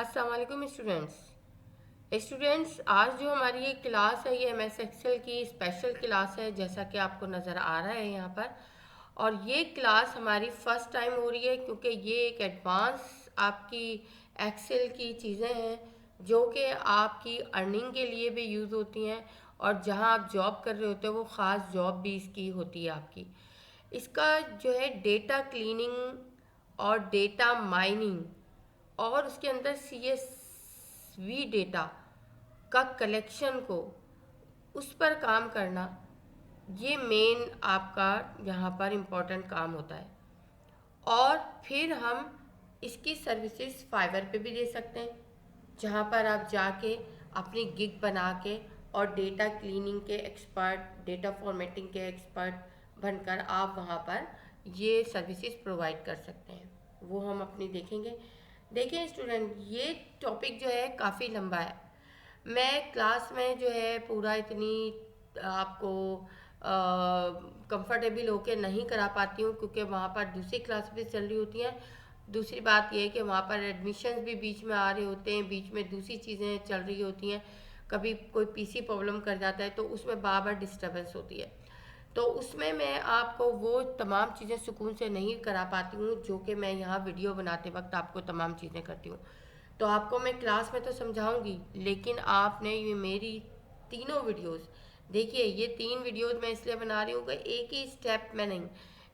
अस्सलाम वालेकुम स्टूडेंट्स, आज जो हमारी ये क्लास है ये एमएस एक्सेल की स्पेशल क्लास है, जैसा कि आपको नज़र आ रहा है यहाँ पर। और ये क्लास हमारी फर्स्ट टाइम हो रही है क्योंकि ये एक एडवांस आपकी एक्सेल की चीज़ें हैं जो कि आपकी अर्निंग के लिए भी यूज़ होती हैं, और जहाँ आप जॉब कर रहे होते हो वो ख़ास जॉब भी इसकी होती है आपकी। इसका जो है डेटा क्लीनिंग और डेटा माइनिंग और उसके अंदर CSV डेटा का कलेक्शन को उस पर काम करना, ये मेन आपका यहाँ पर इम्पोर्टेंट काम होता है। और फिर हम इसकी सर्विसेज फाइवर पे भी दे सकते हैं, जहाँ पर आप जाके अपनी गिग बना के और डेटा क्लीनिंग के एक्सपर्ट, डेटा फॉर्मेटिंग के एक्सपर्ट बनकर आप वहाँ पर ये सर्विसेज प्रोवाइड कर सकते हैं। वो हम अपनी देखेंगे। देखिए स्टूडेंट, ये टॉपिक जो है काफ़ी लंबा है। मैं क्लास में जो है पूरा इतनी आपको कंफर्टेबल होके नहीं करा पाती हूँ, क्योंकि वहाँ पर दूसरी क्लास भी चल रही होती हैं। दूसरी बात यह है कि वहाँ पर एडमिशन्स भी बीच में आ रहे होते हैं, बीच में दूसरी चीज़ें चल रही होती हैं, कभी कोई PC प्रॉब्लम कर जाता है तो उसमें बार बार डिस्टर्बेंस होती है। तो उसमें मैं आपको वो तमाम चीज़ें सुकून से नहीं करा पाती हूँ जो कि मैं यहाँ वीडियो बनाते वक्त आपको तमाम चीज़ें करती हूँ। तो आपको मैं क्लास में तो समझाऊंगी, लेकिन आपने ये मेरी तीनों वीडियोस देखिए। ये 3 वीडियोस मैं इसलिए बना रही हूँ कि एक ही स्टेप में नहीं,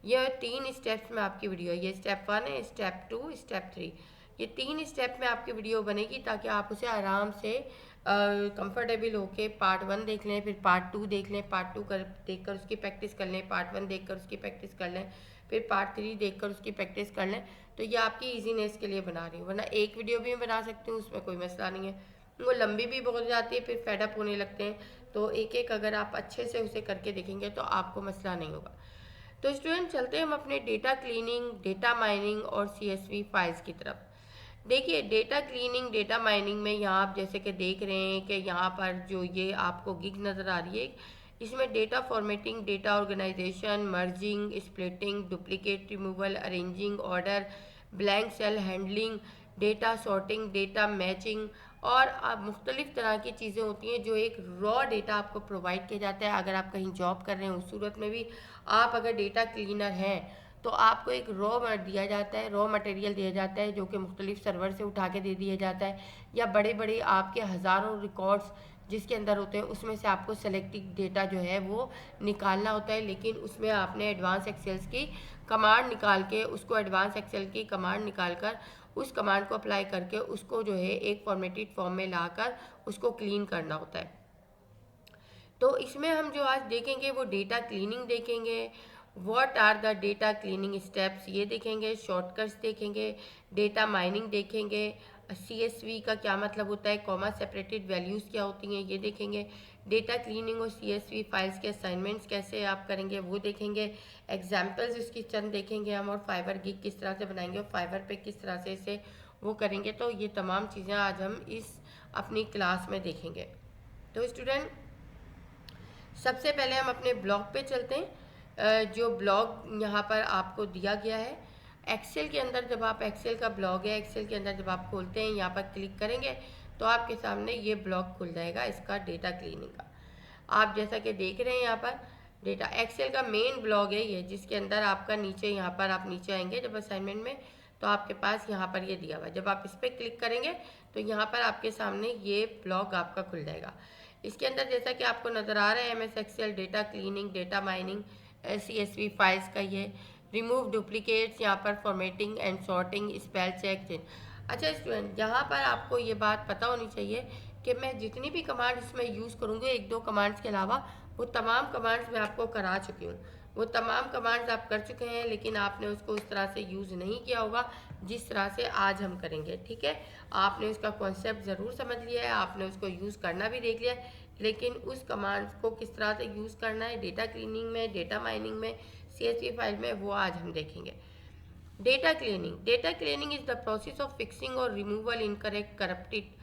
ये 3 स्टेप्स में आपकी वीडियो है। ये स्टेप 1 है, स्टेप 2, स्टेप 3। ये 3 स्टेप में आपकी वीडियो बनेगी ताकि आप उसे आराम से कंफर्टेबल होके पार्ट 1 देख लें, फिर पार्ट 2 देख लें, पार्ट 2 कर देख कर उसकी प्रैक्टिस कर लें, पार्ट 1 देख कर उसकी प्रैक्टिस कर लें, फिर पार्ट 3 देख कर उसकी प्रैक्टिस कर लें। तो ये आपकी ईजीनेस के लिए बना रही हूँ, वरना एक वीडियो भी मैं बना सकती हूँ, उसमें कोई मसला नहीं है। वो लंबी भी बहुत जाती है, फिर फेडअप होने लगते हैं। तो एक एक अगर आप अच्छे से उसे करके देखेंगे तो आपको मसला नहीं होगा। तो स्टूडेंट, चलते हैं हम अपने डेटा क्लीनिंग, डेटा माइनिंग और CSV फाइल्स की तरफ। देखिए, डेटा क्लीनिंग, डेटा माइनिंग में यहाँ आप जैसे कि देख रहे हैं कि यहाँ पर जो ये आपको गिग नज़र आ रही है, इसमें data formatting, data organisation, merging, splitting, duplicate removal, arranging order, blank cell handling, data sorting, data matching और मुख्तलिफ तरह की चीज़ें होती हैं जो एक रॉ डेटा आपको प्रोवाइड किया जाता है। अगर आप कहीं जॉब कर रहे हैं उस सूरत में भी, आप अगर डेटा क्लीनर हैं तो आपको एक रॉ दिया जाता है, रॉ मटेरियल दिया जाता है जो कि मुख्तलिफ सर्वर से उठा के दे दिया जाता है, या बड़े बड़े आपके हज़ारों रिकॉर्ड्स जिसके अंदर होते हैं उसमें से आपको सेलेक्टेड डेटा जो है वो निकालना होता है। लेकिन उसमें आपने एडवांस एक्सेल्स की कमांड निकाल के, उसको एडवांस एक्सेल की कमांड निकाल कर उस कमांड को अप्लाई करके उसको जो है एक फॉर्मेटेड फॉर्म में लाकर उसको क्लीन करना होता है। तो इसमें हम जो आज देखेंगे वो डेटा क्लीनिंग देखेंगे, what are the data cleaning steps ये देखेंगे, शॉर्टकट्स देखेंगे, डेटा माइनिंग देखेंगे, CSV का क्या मतलब होता है, कॉमा सेपरेटेड वैल्यूज़ क्या होती हैं ये देखेंगे, डेटा क्लीनिंग और CSV फाइल्स के असाइनमेंट्स कैसे आप करेंगे वो देखेंगे, एग्जाम्पल्स इसकी चंद देखेंगे हम, और फाइवर गिग किस तरह से बनाएंगे और फाइवर पे किस तरह से इसे वो करेंगे। तो ये तमाम चीज़ें आज हम इस अपनी क्लास में देखेंगे। तो स्टूडेंट, सबसे पहले हम अपने ब्लॉग पे चलते हैं। जो ब्लॉग यहाँ पर आपको दिया गया है एक्सेल के अंदर, जब आप एक्सेल का ब्लॉग है, एक्सेल के अंदर जब आप खोलते हैं यहाँ पर क्लिक करेंगे तो आपके सामने ये ब्लॉग खुल जाएगा इसका डेटा क्लीनिंग का। आप जैसा कि देख रहे हैं यहाँ पर डेटा एक्सेल का मेन ब्लॉग है ये, जिसके अंदर आपका नीचे यहाँ पर आप नीचे आएंगे जब असाइनमेंट में तो आपके पास यहाँ पर ये दिया हुआ है। जब आप इस पर क्लिक करेंगे तो यहाँ पर आपके सामने ये ब्लॉग आपका खुल जाएगा। इसके अंदर जैसा कि आपको नज़र आ रहा है MS Excel data cleaning, data mining, CSV files का ये रिमूव डुप्लीकेट्स, यहाँ पर formatting and sorting, spell check. अच्छा स्टूडेंट, यहाँ पर आपको ये बात पता होनी चाहिए कि मैं जितनी भी कमांड इसमें यूज़ करूँगी, एक दो कमांड्स के अलावा वो तमाम कमांड्स मैं आपको करा चुकी हूँ। वो तमाम कमांड्स आप कर चुके हैं, लेकिन आपने उसको उस तरह से यूज़ नहीं किया होगा जिस तरह से आज हम करेंगे। ठीक है, आपने उसका कॉन्सेप्ट ज़रूर समझ लिया है, आपने उसको यूज़ करना भी देख लिया है, लेकिन उस कमांड्स को किस तरह से यूज़ करना है डेटा क्लीनिंग में, डेटा माइनिंग में, CSV फाइल में, वो आज हम देखेंगे। Data cleaning, data cleaning is the process of fixing और removal incorrect, corrupted,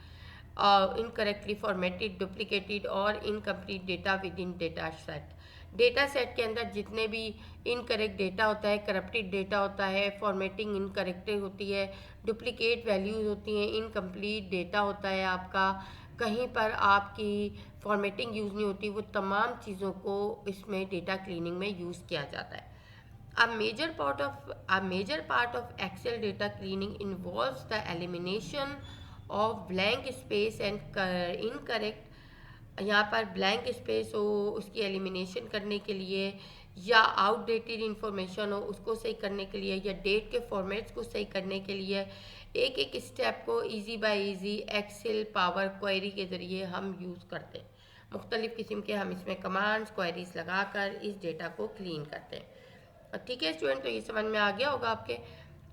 incorrectly formatted, duplicated और incomplete data with in data set. Data set के अंदर जितने भी इनकरेक्ट डेटा होता है, करप्टेड डेटा होता है, फॉर्मेटिंग इनकरेक्ट होती है, डुप्लीकेट वैल्यूज़ होती हैं, इनकम्प्लीट डेटा होता है आपका, कहीं पर आपकी फॉर्मेटिंग यूज़ नहीं होती, वो तमाम चीज़ों को इसमें डेटा क्लीनिंग में यूज़ किया जाता है। A major part of Excel data cleaning involves the elimination of blank space and incorrect, यहाँ पर ब्लैंक स्पेस हो उसकी एलिमिनेशन करने के लिए, या आउटडेटेड इंफॉर्मेशन हो उसको सही करने के लिए, या डेट के फॉर्मेट्स को सही करने के लिए एक एक स्टेप को easy by easy Excel power query के ज़रिए हम यूज़ करते हैं। मुख्तलिफ़ किस्म के हम इसमें कमांड्स क्वेरीज लगाकर इस डेटा को क्लीन करते हैं। ठीक है स्टूडेंट, तो ये समझ में आ गया होगा आपके।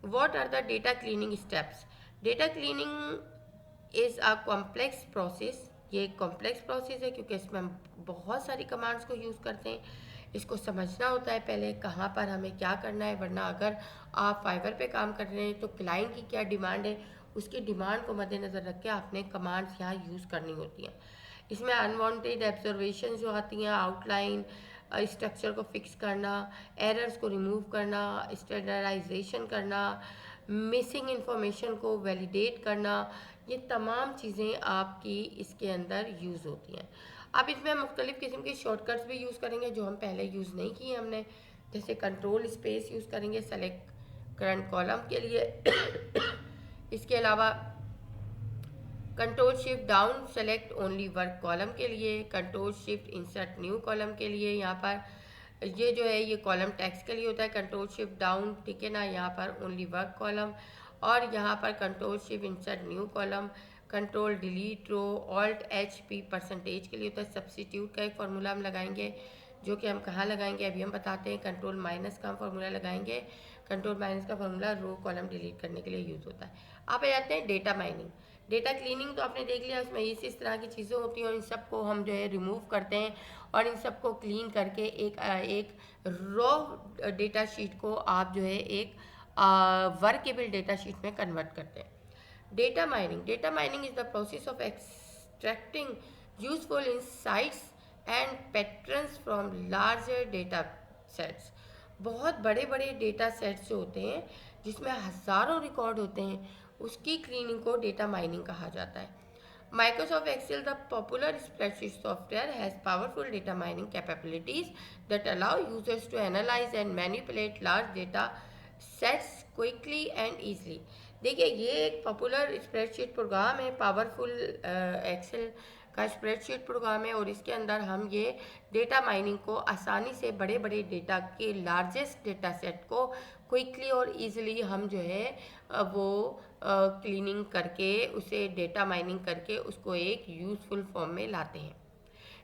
What are the data cleaning steps? Data cleaning is a complex process. ये एक कॉम्प्लेक्स प्रोसेस है क्योंकि इसमें हम बहुत सारी कमांड्स को यूज़ करते हैं। इसको समझना होता है पहले कहाँ पर हमें क्या करना है, वरना अगर आप फाइवर पे काम कर रहे हैं तो क्लाइंट की क्या डिमांड है, उसकी डिमांड को मद्देनज़र रख के आपने कमांड्स यहाँ यूज़ करनी होती हैं। इसमें अनवांटेड ऑब्जर्वेशन जो आती हैं, आउटलाइन, स्ट्रक्चर को फिक्स करना, एरर्स को रिमूव करना, स्टैंडर्डाइजेशन करना, मिसिंग इंफॉर्मेशन को वैलिडेट करना, ये तमाम चीज़ें आपकी इसके अंदर यूज़ होती हैं। अब इसमें मुख्तलिफ़ किस्म के शॉर्टकट्स भी यूज़ करेंगे जो हम पहले यूज़ नहीं किए हमने, जैसे कंट्रोल स्पेस यूज़ करेंगे सेलेक्ट करंट कॉलम के लिए इसके अलावा control shift down select only work column के लिए, control shift insert new column के लिए, यहाँ पर ये जो है ये कॉलम टेक्स्ट के लिए होता है, कंट्रोल शिफ्ट डाउन, ठीक है ना, यहाँ पर ओनली वर्क कॉलम, और यहाँ पर control shift insert new column, control delete row, alt H P percentage के लिए होता है। सब्सिट्यूट का एक फार्मूला हम लगाएंगे जो कि हम कहाँ लगाएंगे अभी हम बताते हैं। कंट्रोल माइनस का हम फार्मूला लगाएंगे, कंट्रोल माइनस का फार्मूला रो कॉलम डिलीट करने के लिए यूज़ होता है। आप आ जाते हैं डेटा माइनिंग। डेटा क्लीनिंग तो आपने देख लिया, इसमें इस तरह की चीज़ें होती हैं और इन सब को हम जो है रिमूव करते हैं और इन सब को क्लीन करके एक रॉ डेटा शीट को आप जो है एक वर्केबल डेटा शीट में कन्वर्ट करते हैं। Data mining is the process of extracting useful insights and patterns from larger data sets. बहुत बड़े बड़े डेटा सेट्स जो होते हैं जिसमें हज़ारों रिकॉर्ड होते हैं, उसकी क्लीनिंग को डेटा माइनिंग कहा जाता है। Microsoft Excel, the popular spreadsheet software, has powerful data mining capabilities that allow users to analyze and manipulate large data sets quickly and easily. देखिए ये एक पॉपुलर स्प्रेडशीट प्रोग्राम है, पावरफुल एक्सेल का spreadsheet programme है और इसके अंदर हम ये डेटा माइनिंग को आसानी से बड़े बड़े डेटा के लार्जेस्ट डेटा सेट को क्विकली और इजीली हम जो है वो क्लीनिंग करके उसे डेटा माइनिंग करके उसको एक यूज़फुल फॉर्म में लाते हैं।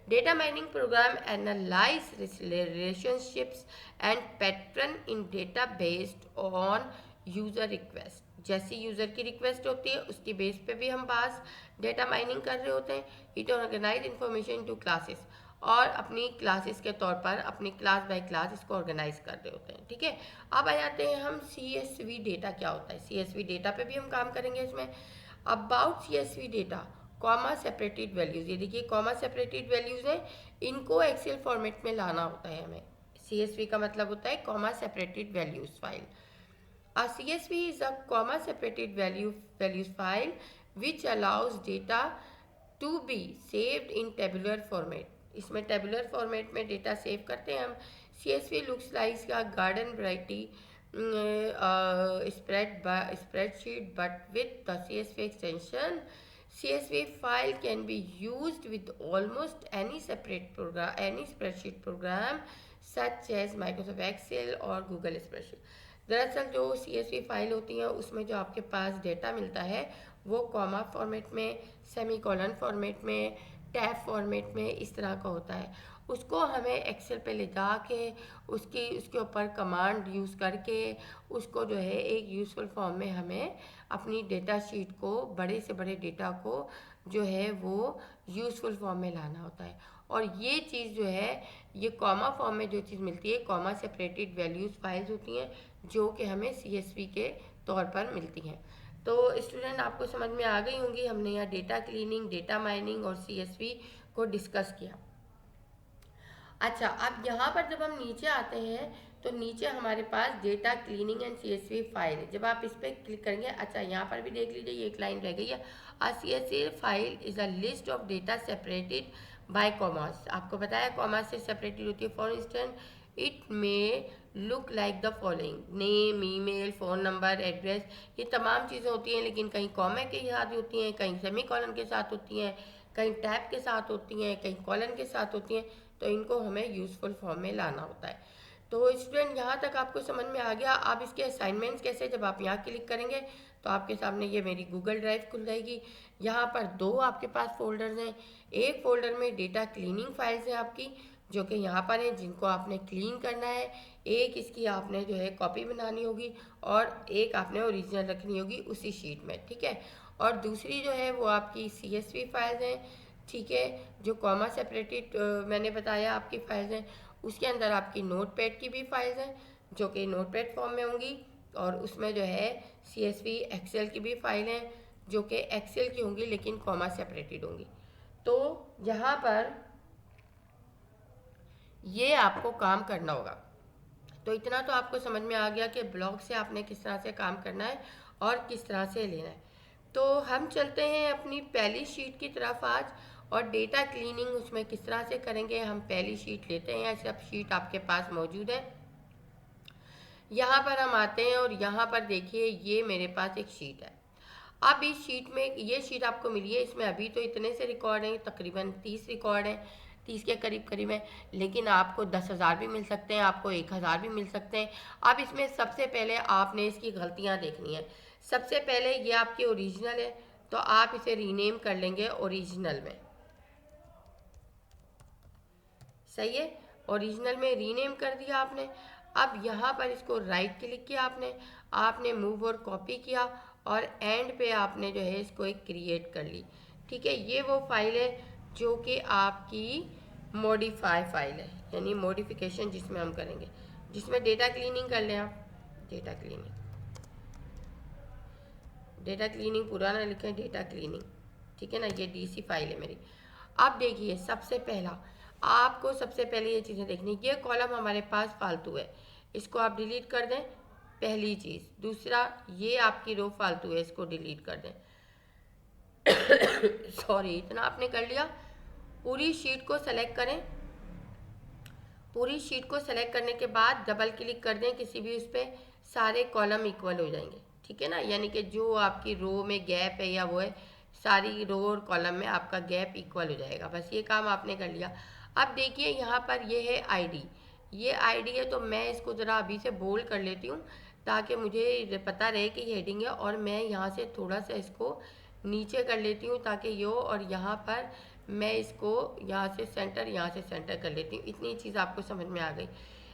Data mining program analyse relationships and pattern in data based on user request. जैसी यूज़र की रिक्वेस्ट होती है उसकी बेस पे भी हम पास डेटा माइनिंग कर रहे होते हैं। It organise information to classes, और अपनी क्लासेस के तौर पर अपनी क्लास बाय क्लास इसको ऑर्गेनाइज कर रहे होते हैं। ठीक है, अब आ जाते हैं हम CSV डेटा क्या होता है। CSV डेटा पे भी हम काम करेंगे इसमें। About CSV data, comma separated values, ये देखिए कॉमा सेपरेटेड वैल्यूज़ हैं, इनको एक्सेल फॉर्मेट में लाना होता है हमें। CSV का मतलब होता है comma separated values file. A CSV is a comma separated values file which allows data to be saved in tabular format. इसमें tabular format में डेटा सेव करते हैं हम। CSV looks like a garden variety spreadsheet, but with the CSV extension, CSV file can be used with almost any spreadsheet program such as Microsoft Excel और Google Spreadsheet. दरअसल जो CSV file होती है उसमें जो आपके पास डेटा मिलता है वो कॉमा फॉर्मेट में, सेमीकोलन फॉर्मेट में, टैब फॉर्मेट में इस तरह का होता है। उसको हमें एक्सेल पे ले जा के उसके ऊपर कमांड यूज़ करके उसको जो है एक यूज़फुल फॉर्म में हमें अपनी डेटा शीट को, बड़े से बड़े डेटा को जो है वो यूज़फुल फॉर्म में लाना होता है। और ये चीज़ जो है ये कॉमा फॉर्म में जो चीज़ मिलती है, कॉमा सेपरेटेड वैल्यूज़ फाइल्स होती हैं जो कि हमें CSV के तौर पर मिलती हैं। तो स्टूडेंट आपको समझ में आ गई होंगी, हमने यहाँ डेटा क्लीनिंग, डेटा माइनिंग और CSV को डिस्कस किया। अच्छा, अब यहाँ पर जब हम नीचे आते हैं तो नीचे हमारे पास data cleaning and CSV file है। जब आप इस पर क्लिक करेंगे, अच्छा यहाँ पर भी देख लीजिए, ये एक लाइन रह गई है, अ CSV file is a list of data separated by commas. आपको बताया कॉमास से सेपरेटेड होती है। For instance it may look like the following, name, email, phone number, address, ये तमाम चीज़ें होती हैं, लेकिन कहीं कॉमा के साथ होती हैं, कहीं सेमी कॉलन के साथ होती हैं, कहीं टैब के साथ होती हैं, कहीं कॉलन के साथ होती हैं। तो इनको हमें यूज़फुल फॉर्म में लाना होता है। तो स्टूडेंट यहाँ तक आपको समझ में आ गया। आप इसके असाइनमेंट्स कैसे, जब आप यहाँ क्लिक करेंगे तो आपके सामने ये मेरी गूगल ड्राइव खुल जाएगी। यहाँ पर दो आपके पास फोल्डर्स हैं। एक फोल्डर में डेटा क्लीनिंग फाइल्स हैं आपकी, जो कि यहाँ पर हैं, जिनको आपने क्लीन करना है। एक इसकी आपने जो है कॉपी बनानी होगी और एक आपने ओरिजिनल रखनी होगी उसी शीट में, ठीक है। और दूसरी जो है वो आपकी CSV फाइल्स हैं, ठीक है, जो कॉमा सेपरेटेड मैंने बताया आपकी फाइल्स हैं। उसके अंदर आपकी नोट पैड की भी फाइल्स हैं, जो कि नोट पैड फॉर्म में होंगी, और उसमें जो है CSV एक्सेल की भी फाइल हैं, जो कि एक्सेल की होंगी लेकिन कॉमा सेपरेटेड होंगी। तो यहाँ पर ये आपको काम करना होगा। तो इतना तो आपको समझ में आ गया कि ब्लॉग से आपने किस तरह से काम करना है और किस तरह से लेना है। तो हम चलते हैं अपनी पहली शीट की तरफ आज, और डेटा क्लीनिंग उसमें किस तरह से करेंगे। हम पहली शीट लेते हैं, सब शीट आपके पास मौजूद है। यहाँ पर हम आते हैं और यहाँ पर देखिए ये मेरे पास एक शीट है। अब इस शीट में, ये शीट आपको मिली है, इसमें अभी तो इतने से रिकॉर्ड हैं, तकरीबन 30 रिकॉर्ड हैं, 30 के करीब करीब है, लेकिन आपको 10,000 भी मिल सकते हैं, आपको 1,000 भी मिल सकते हैं। अब इसमें सबसे पहले आपने इसकी गलतियाँ देखनी है। सबसे पहले ये आपकी ओरिजिनल है, तो आप इसे रीनेम कर लेंगे ओरिजिनल में, सही है। ओरिजिनल में रीनेम कर दिया आपने। अब यहाँ पर इसको राइट क्लिक किया आपने, आपने मूव और कॉपी किया, और एंड पे आपने जो है इसको एक क्रिएट कर ली, ठीक है। ये वो फाइल है जो कि आपकी मॉडिफाई फाइल है, यानी मॉडिफिकेशन जिसमें हम करेंगे, जिसमें डेटा क्लीनिंग कर लें आप। डेटा क्लीनिंग, डेटा क्लीनिंग पूरा ना लिखें, डेटा क्लीनिंग, ठीक है ना। ये DC फाइल है मेरी। अब देखिए सबसे पहला, आपको सबसे पहले ये चीज़ें देखनी, ये कॉलम हमारे पास फालतू है, इसको आप डिलीट कर दें, पहली चीज़। दूसरा, ये आपकी रो फालतू है, इसको डिलीट कर दें। सॉरी, इतना आपने कर लिया। पूरी शीट को सेलेक्ट करें, पूरी शीट को सेलेक्ट करने के बाद डबल क्लिक कर दें किसी भी उस पर, सारे कॉलम इक्वल हो जाएंगे, ठीक है ना। यानी कि जो आपकी रो में गैप है या वो है, सारी रो और कॉलम में आपका गैप इक्वल हो जाएगा। बस ये काम आपने कर लिया। अब देखिए यहाँ पर ये है ID, ये ID है, तो मैं इसको ज़रा अभी से बोल्ड कर लेती हूँ ताकि मुझे पता रहे कि ये हेडिंग है, और मैं यहाँ से थोड़ा सा इसको नीचे कर लेती हूँ ताकि यो, और यहाँ पर मैं इसको यहाँ से सेंटर कर लेती हूँ। इतनी चीज़ आपको समझ में आ गई।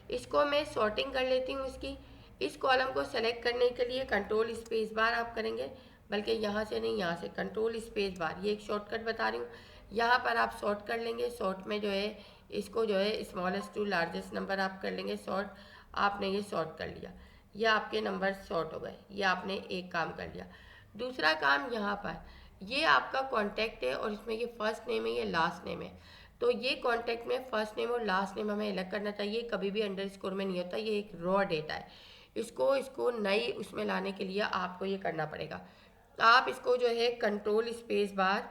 इसको मैं सॉर्टिंग कर लेती हूँ इसकी। इस कॉलम को सेलेक्ट करने के लिए कंट्रोल स्पेस बार आप करेंगे, बल्कि यहाँ से नहीं, यहाँ से कंट्रोल स्पेस बार, ये एक शॉर्टकट बता रही हूँ। यहाँ पर आप सॉर्ट कर लेंगे, सॉर्ट में जो है इसको जो है स्मॉलेस्ट टू लार्जेस्ट नंबर आप कर लेंगे सॉर्ट। आपने ये सॉर्ट कर लिया, ये आपके नंबर सॉर्ट हो गए, ये आपने एक काम कर लिया। दूसरा काम, यहाँ पर ये आपका कॉन्टैक्ट है, और इसमें ये फर्स्ट नेम है, ये लास्ट नेम है। तो ये कॉन्टैक्ट में फर्स्ट नेम और लास्ट नेम हमें अलग करना चाहिए, कभी भी अंडरस्कोर में नहीं होता, ये एक रॉ डेटा है। इसको इसको नई उसमें लाने के लिए आपको ये करना पड़ेगा। आप इसको जो है कंट्रोल स्पेस बार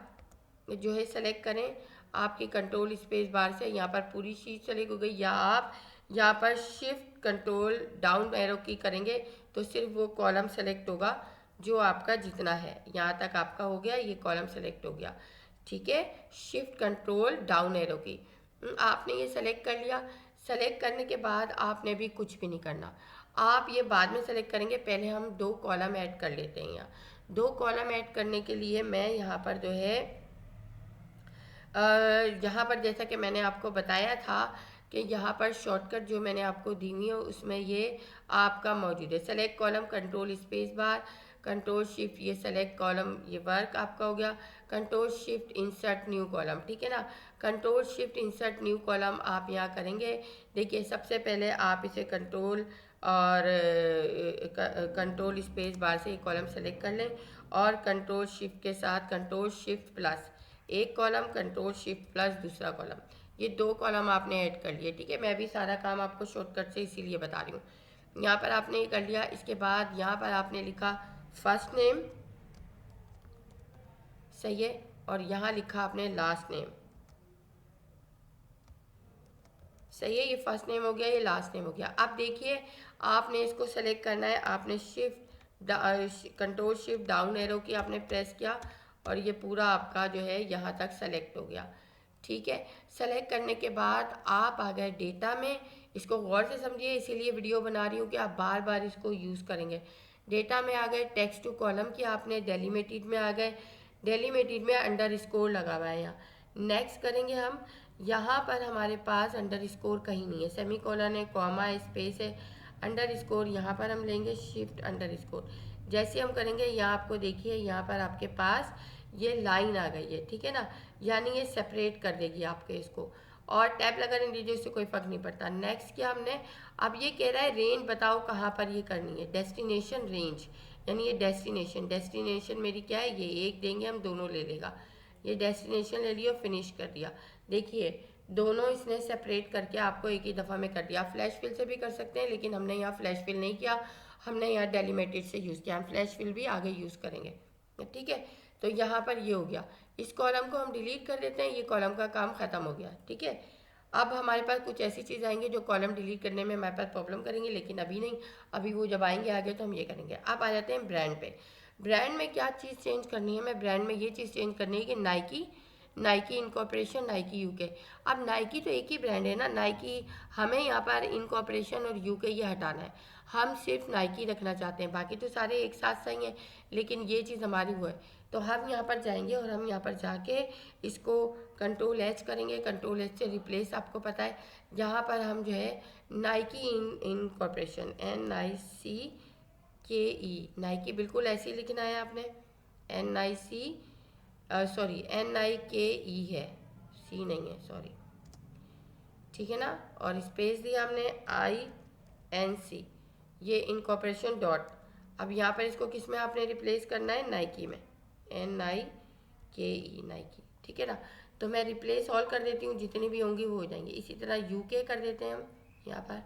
जो है सेलेक्ट करें, आपकी कंट्रोल स्पेस बार से यहाँ पर पूरी शीट सेलेक्ट हो गई, या आप यहाँ पर शिफ्ट कंट्रोल डाउन एरो की करेंगे तो सिर्फ वो कॉलम सेलेक्ट होगा जो आपका जितना है। यहाँ तक आपका हो गया, ये कॉलम सेलेक्ट हो गया, ठीक है। शिफ्ट कंट्रोल डाउन एरो की आपने ये सेलेक्ट कर लिया। सेलेक्ट करने के बाद आपने भी कुछ भी नहीं करना, आप ये बाद में सेलेक्ट करेंगे। पहले हम दो कॉलम ऐड कर लेते हैं। यहाँ दो कॉलम ऐड करने के लिए मैं यहाँ पर जो है यहाँ पर जैसा कि मैंने आपको बताया था कि यहाँ पर शॉर्टकट जो मैंने आपको दी हुई है उसमें ये आपका मौजूद है। Select column, control space bar, control shift, ये सेलेक्ट कॉलम, ये वर्क आपका हो गया। Control shift insert new column, ठीक है ना। Control shift insert new column आप यहाँ करेंगे। देखिए सबसे पहले आप इसे कंट्रोल और कंट्रोल स्पेस बार से ये कॉलम सेलेक्ट कर लें, और कंट्रोल शिफ्ट के साथ कंट्रोल शिफ्ट प्लस एक कॉलम, कंट्रोल शिफ्ट प्लस दूसरा कॉलम, ये 2 कॉलम आपने ऐड कर लिए, ठीक है। मैं भी सारा काम आपको शॉर्टकट से इसीलिए बता रही हूँ। यहाँ पर आपने ये कर लिया। इसके बाद यहाँ पर आपने लिखा फर्स्ट नेम, सही है, और यहाँ लिखा आपने लास्ट नेम, सही है। ये फर्स्ट नेम हो गया, ये लास्ट नेम हो गया। अब देखिए आपने इसको सेलेक्ट करना है। आपने कंट्रोल शिफ्ट डाउन एरो की आपने प्रेस किया और ये पूरा आपका जो है यहाँ तक सेलेक्ट हो गया, ठीक है। सेलेक्ट करने के बाद आप आ गए डेटा में। इसको गौर से समझिए, इसीलिए वीडियो बना रही हूँ कि आप बार बार इसको यूज़ करेंगे। डेटा में आ गए, टेक्स्ट टू कॉलम की आपने डेलीमिटेड में आ गए। डेलीमिटेड में अंडर स्कोर लगा हुआ है यहाँ। नेक्स्ट करेंगे हम। यहाँ पर हमारे पास अंडर स्कोर कहीं नहीं है, सेमी कॉलन है, कॉमा है, स्पेस है। अंडर स्कोर यहाँ पर हम लेंगे शिफ्ट अंडर स्कोर। जैसे हम करेंगे यहाँ आपको देखिए यहाँ पर आपके पास ये लाइन आ गई है, ठीक है ना, यानी ये सेपरेट कर देगी आपके इसको। और टैब लगा नहीं दीजिए, उससे कोई फर्क नहीं पड़ता। नेक्स्ट किया हमने। अब ये कह रहा है रेंज बताओ कहाँ पर ये करनी है, डेस्टिनेशन रेंज, यानी ये डेस्टिनेशन मेरी क्या है, ये एक देंगे हम, दोनों ले लेगा। ये डेस्टिनेशन ले लिया, फिनिश कर दिया। देखिए दोनों इसने सेपरेट करके आपको एक ही दफ़ा में कर दिया। फ्लैश फिल से भी कर सकते हैं, लेकिन हमने यहाँ फ्लैश फिल नहीं किया, हमने यहाँ डेलीमिटेड से यूज़ किया। हम फ्लैश फिल भी आगे यूज़ करेंगे, ठीक है। तो यहाँ पर ये हो गया। इस कॉलम को हम डिलीट कर देते हैं, ये कॉलम का काम ख़त्म हो गया, ठीक है। अब हमारे पास कुछ ऐसी चीज़ आएंगी जो कॉलम डिलीट करने में हमारे पास प्रॉब्लम करेंगे, लेकिन अभी नहीं, अभी वो जब आएंगे आगे तो हम ये करेंगे। अब आ जाते हैं ब्रांड पे। ब्रांड में क्या चीज़ चेंज करनी है, मैं ब्रांड में ये चीज़ चेंज करनी है कि नाइकी इनकॉर्पोरेशन, नाइकी यूके। अब नाइकी तो एक ही ब्रांड है ना, नाइकी, हमें यहाँ पर इनकॉर्पोरेशन और यूके ये हटाना है। हम सिर्फ नाइकी रखना चाहते हैं, बाकी तो सारे एक साथ सही हैं, लेकिन ये चीज़ हमारी वो है। तो हम यहाँ पर जाएंगे और हम यहाँ पर जाके इसको कंट्रोल एच करेंगे। कंट्रोल एच से रिप्लेस, आपको पता है यहाँ पर हम जो है नाइकी इनकॉर्पोरेशन, NICKE, नाइकी बिल्कुल ऐसे ही लिखना है आपने, NIKE है, सी नहीं है, सॉरी, ठीक है ना। और स्पेस दिया हमने INC, ये इनकॉर्पोरेशन डॉट। अब यहाँ पर इसको किस में आपने रिप्लेस करना है, नाइकी में, NIKE, नाइकी, ठीक है ना। तो मैं रिप्लेस ऑल कर देती हूँ, जितनी भी होंगी वो हो जाएंगी। इसी तरह यूके कर देते हैं हम, यहाँ पर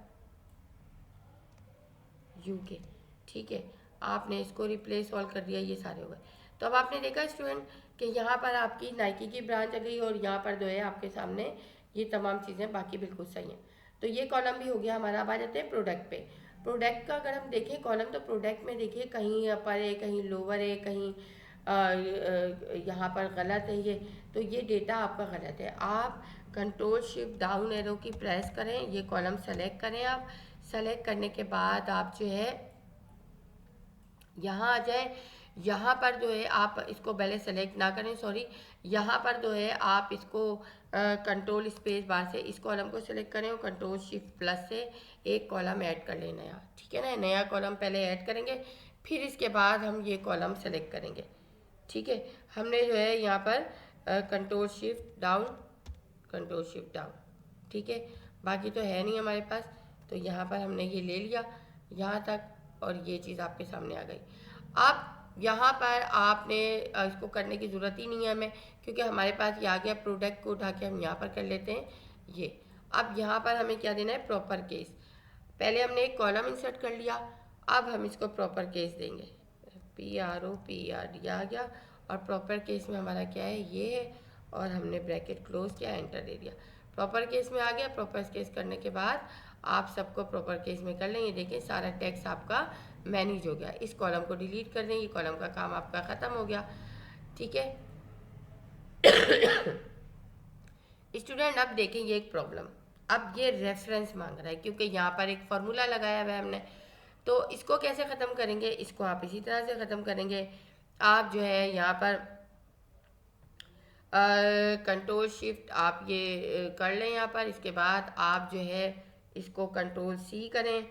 यूके, ठीक है। आपने इसको रिप्लेस ऑल कर दिया, ये सारे हो गए। तो अब आपने देखा स्टूडेंट कि यहाँ पर आपकी नाइकी की ब्रांच आ गई और यहाँ पर जो है आपके सामने ये तमाम चीज़ें बाकी बिल्कुल सही हैं। तो ये कॉलम भी हो गया हमारा। अब आ जाते हैं प्रोडक्ट पे। प्रोडक्ट का अगर हम देखें कॉलम, तो प्रोडक्ट में देखिए कहीं अपर है, कहीं लोअर है, कहीं यहाँ पर गलत है ये। तो ये डेटा आपका गलत है। आप कंट्रोल शिफ्ट डाउन एरो की प्रेस करें, ये कॉलम सेलेक्ट करें। आप सेलेक्ट करने के बाद आप जो है यहाँ आ जाए। यहाँ पर जो है आप इसको पहले सेलेक्ट ना करें, सॉरी, यहाँ पर जो है आप इसको कंट्रोल स्पेस बार से इस कॉलम को सेलेक्ट करें और कंट्रोल शिफ्ट प्लस से एक कॉलम ऐड कर लें नया, ठीक है ना। नया कॉलम पहले ऐड करेंगे, फिर इसके बाद हम ये कॉलम सेलेक्ट करेंगे, ठीक है। हमने जो है यहाँ पर कंट्रोल शिफ्ट डाउन, ठीक है। बाकी तो है नहीं हमारे पास, तो यहाँ पर हमने ये ले लिया यहाँ तक, और ये चीज़ आपके सामने आ गई। अब यहाँ पर आपने इसको करने की ज़रूरत ही नहीं है हमें, क्योंकि हमारे पास ये आ गया। प्रोडक्ट को उठा के हम यहाँ पर कर लेते हैं ये। अब यहाँ पर हमें क्या देना है, प्रॉपर केस। पहले हमने एक कॉलम इंसर्ट कर लिया, अब हम इसको प्रॉपर केस देंगे। PROPRD आ गया, और प्रॉपर केस में हमारा क्या है, ये है, और हमने ब्रैकेट क्लोज किया, एंटर दे दिया। प्रॉपर केस में आ गया। प्रॉपर केस करने के बाद आप सबको प्रॉपर केस में कर लें। ये देखें सारा टेक्स्ट आपका मैनेज हो गया। इस कॉलम को डिलीट कर दें, ये कॉलम का काम आपका ख़त्म हो गया, ठीक है। स्टूडेंट अब देखें ये एक प्रॉब्लम, अब ये रेफरेंस मांग रहा है, क्योंकि यहाँ पर एक फार्मूला लगाया हुआ है हमने। तो इसको कैसे ख़त्म करेंगे, इसको आप इसी तरह से ख़त्म करेंगे। आप जो है यहाँ पर कंट्रोल शिफ्ट आप ये कर लें यहाँ पर। इसके बाद आप जो है इसको कंट्रोल C करें,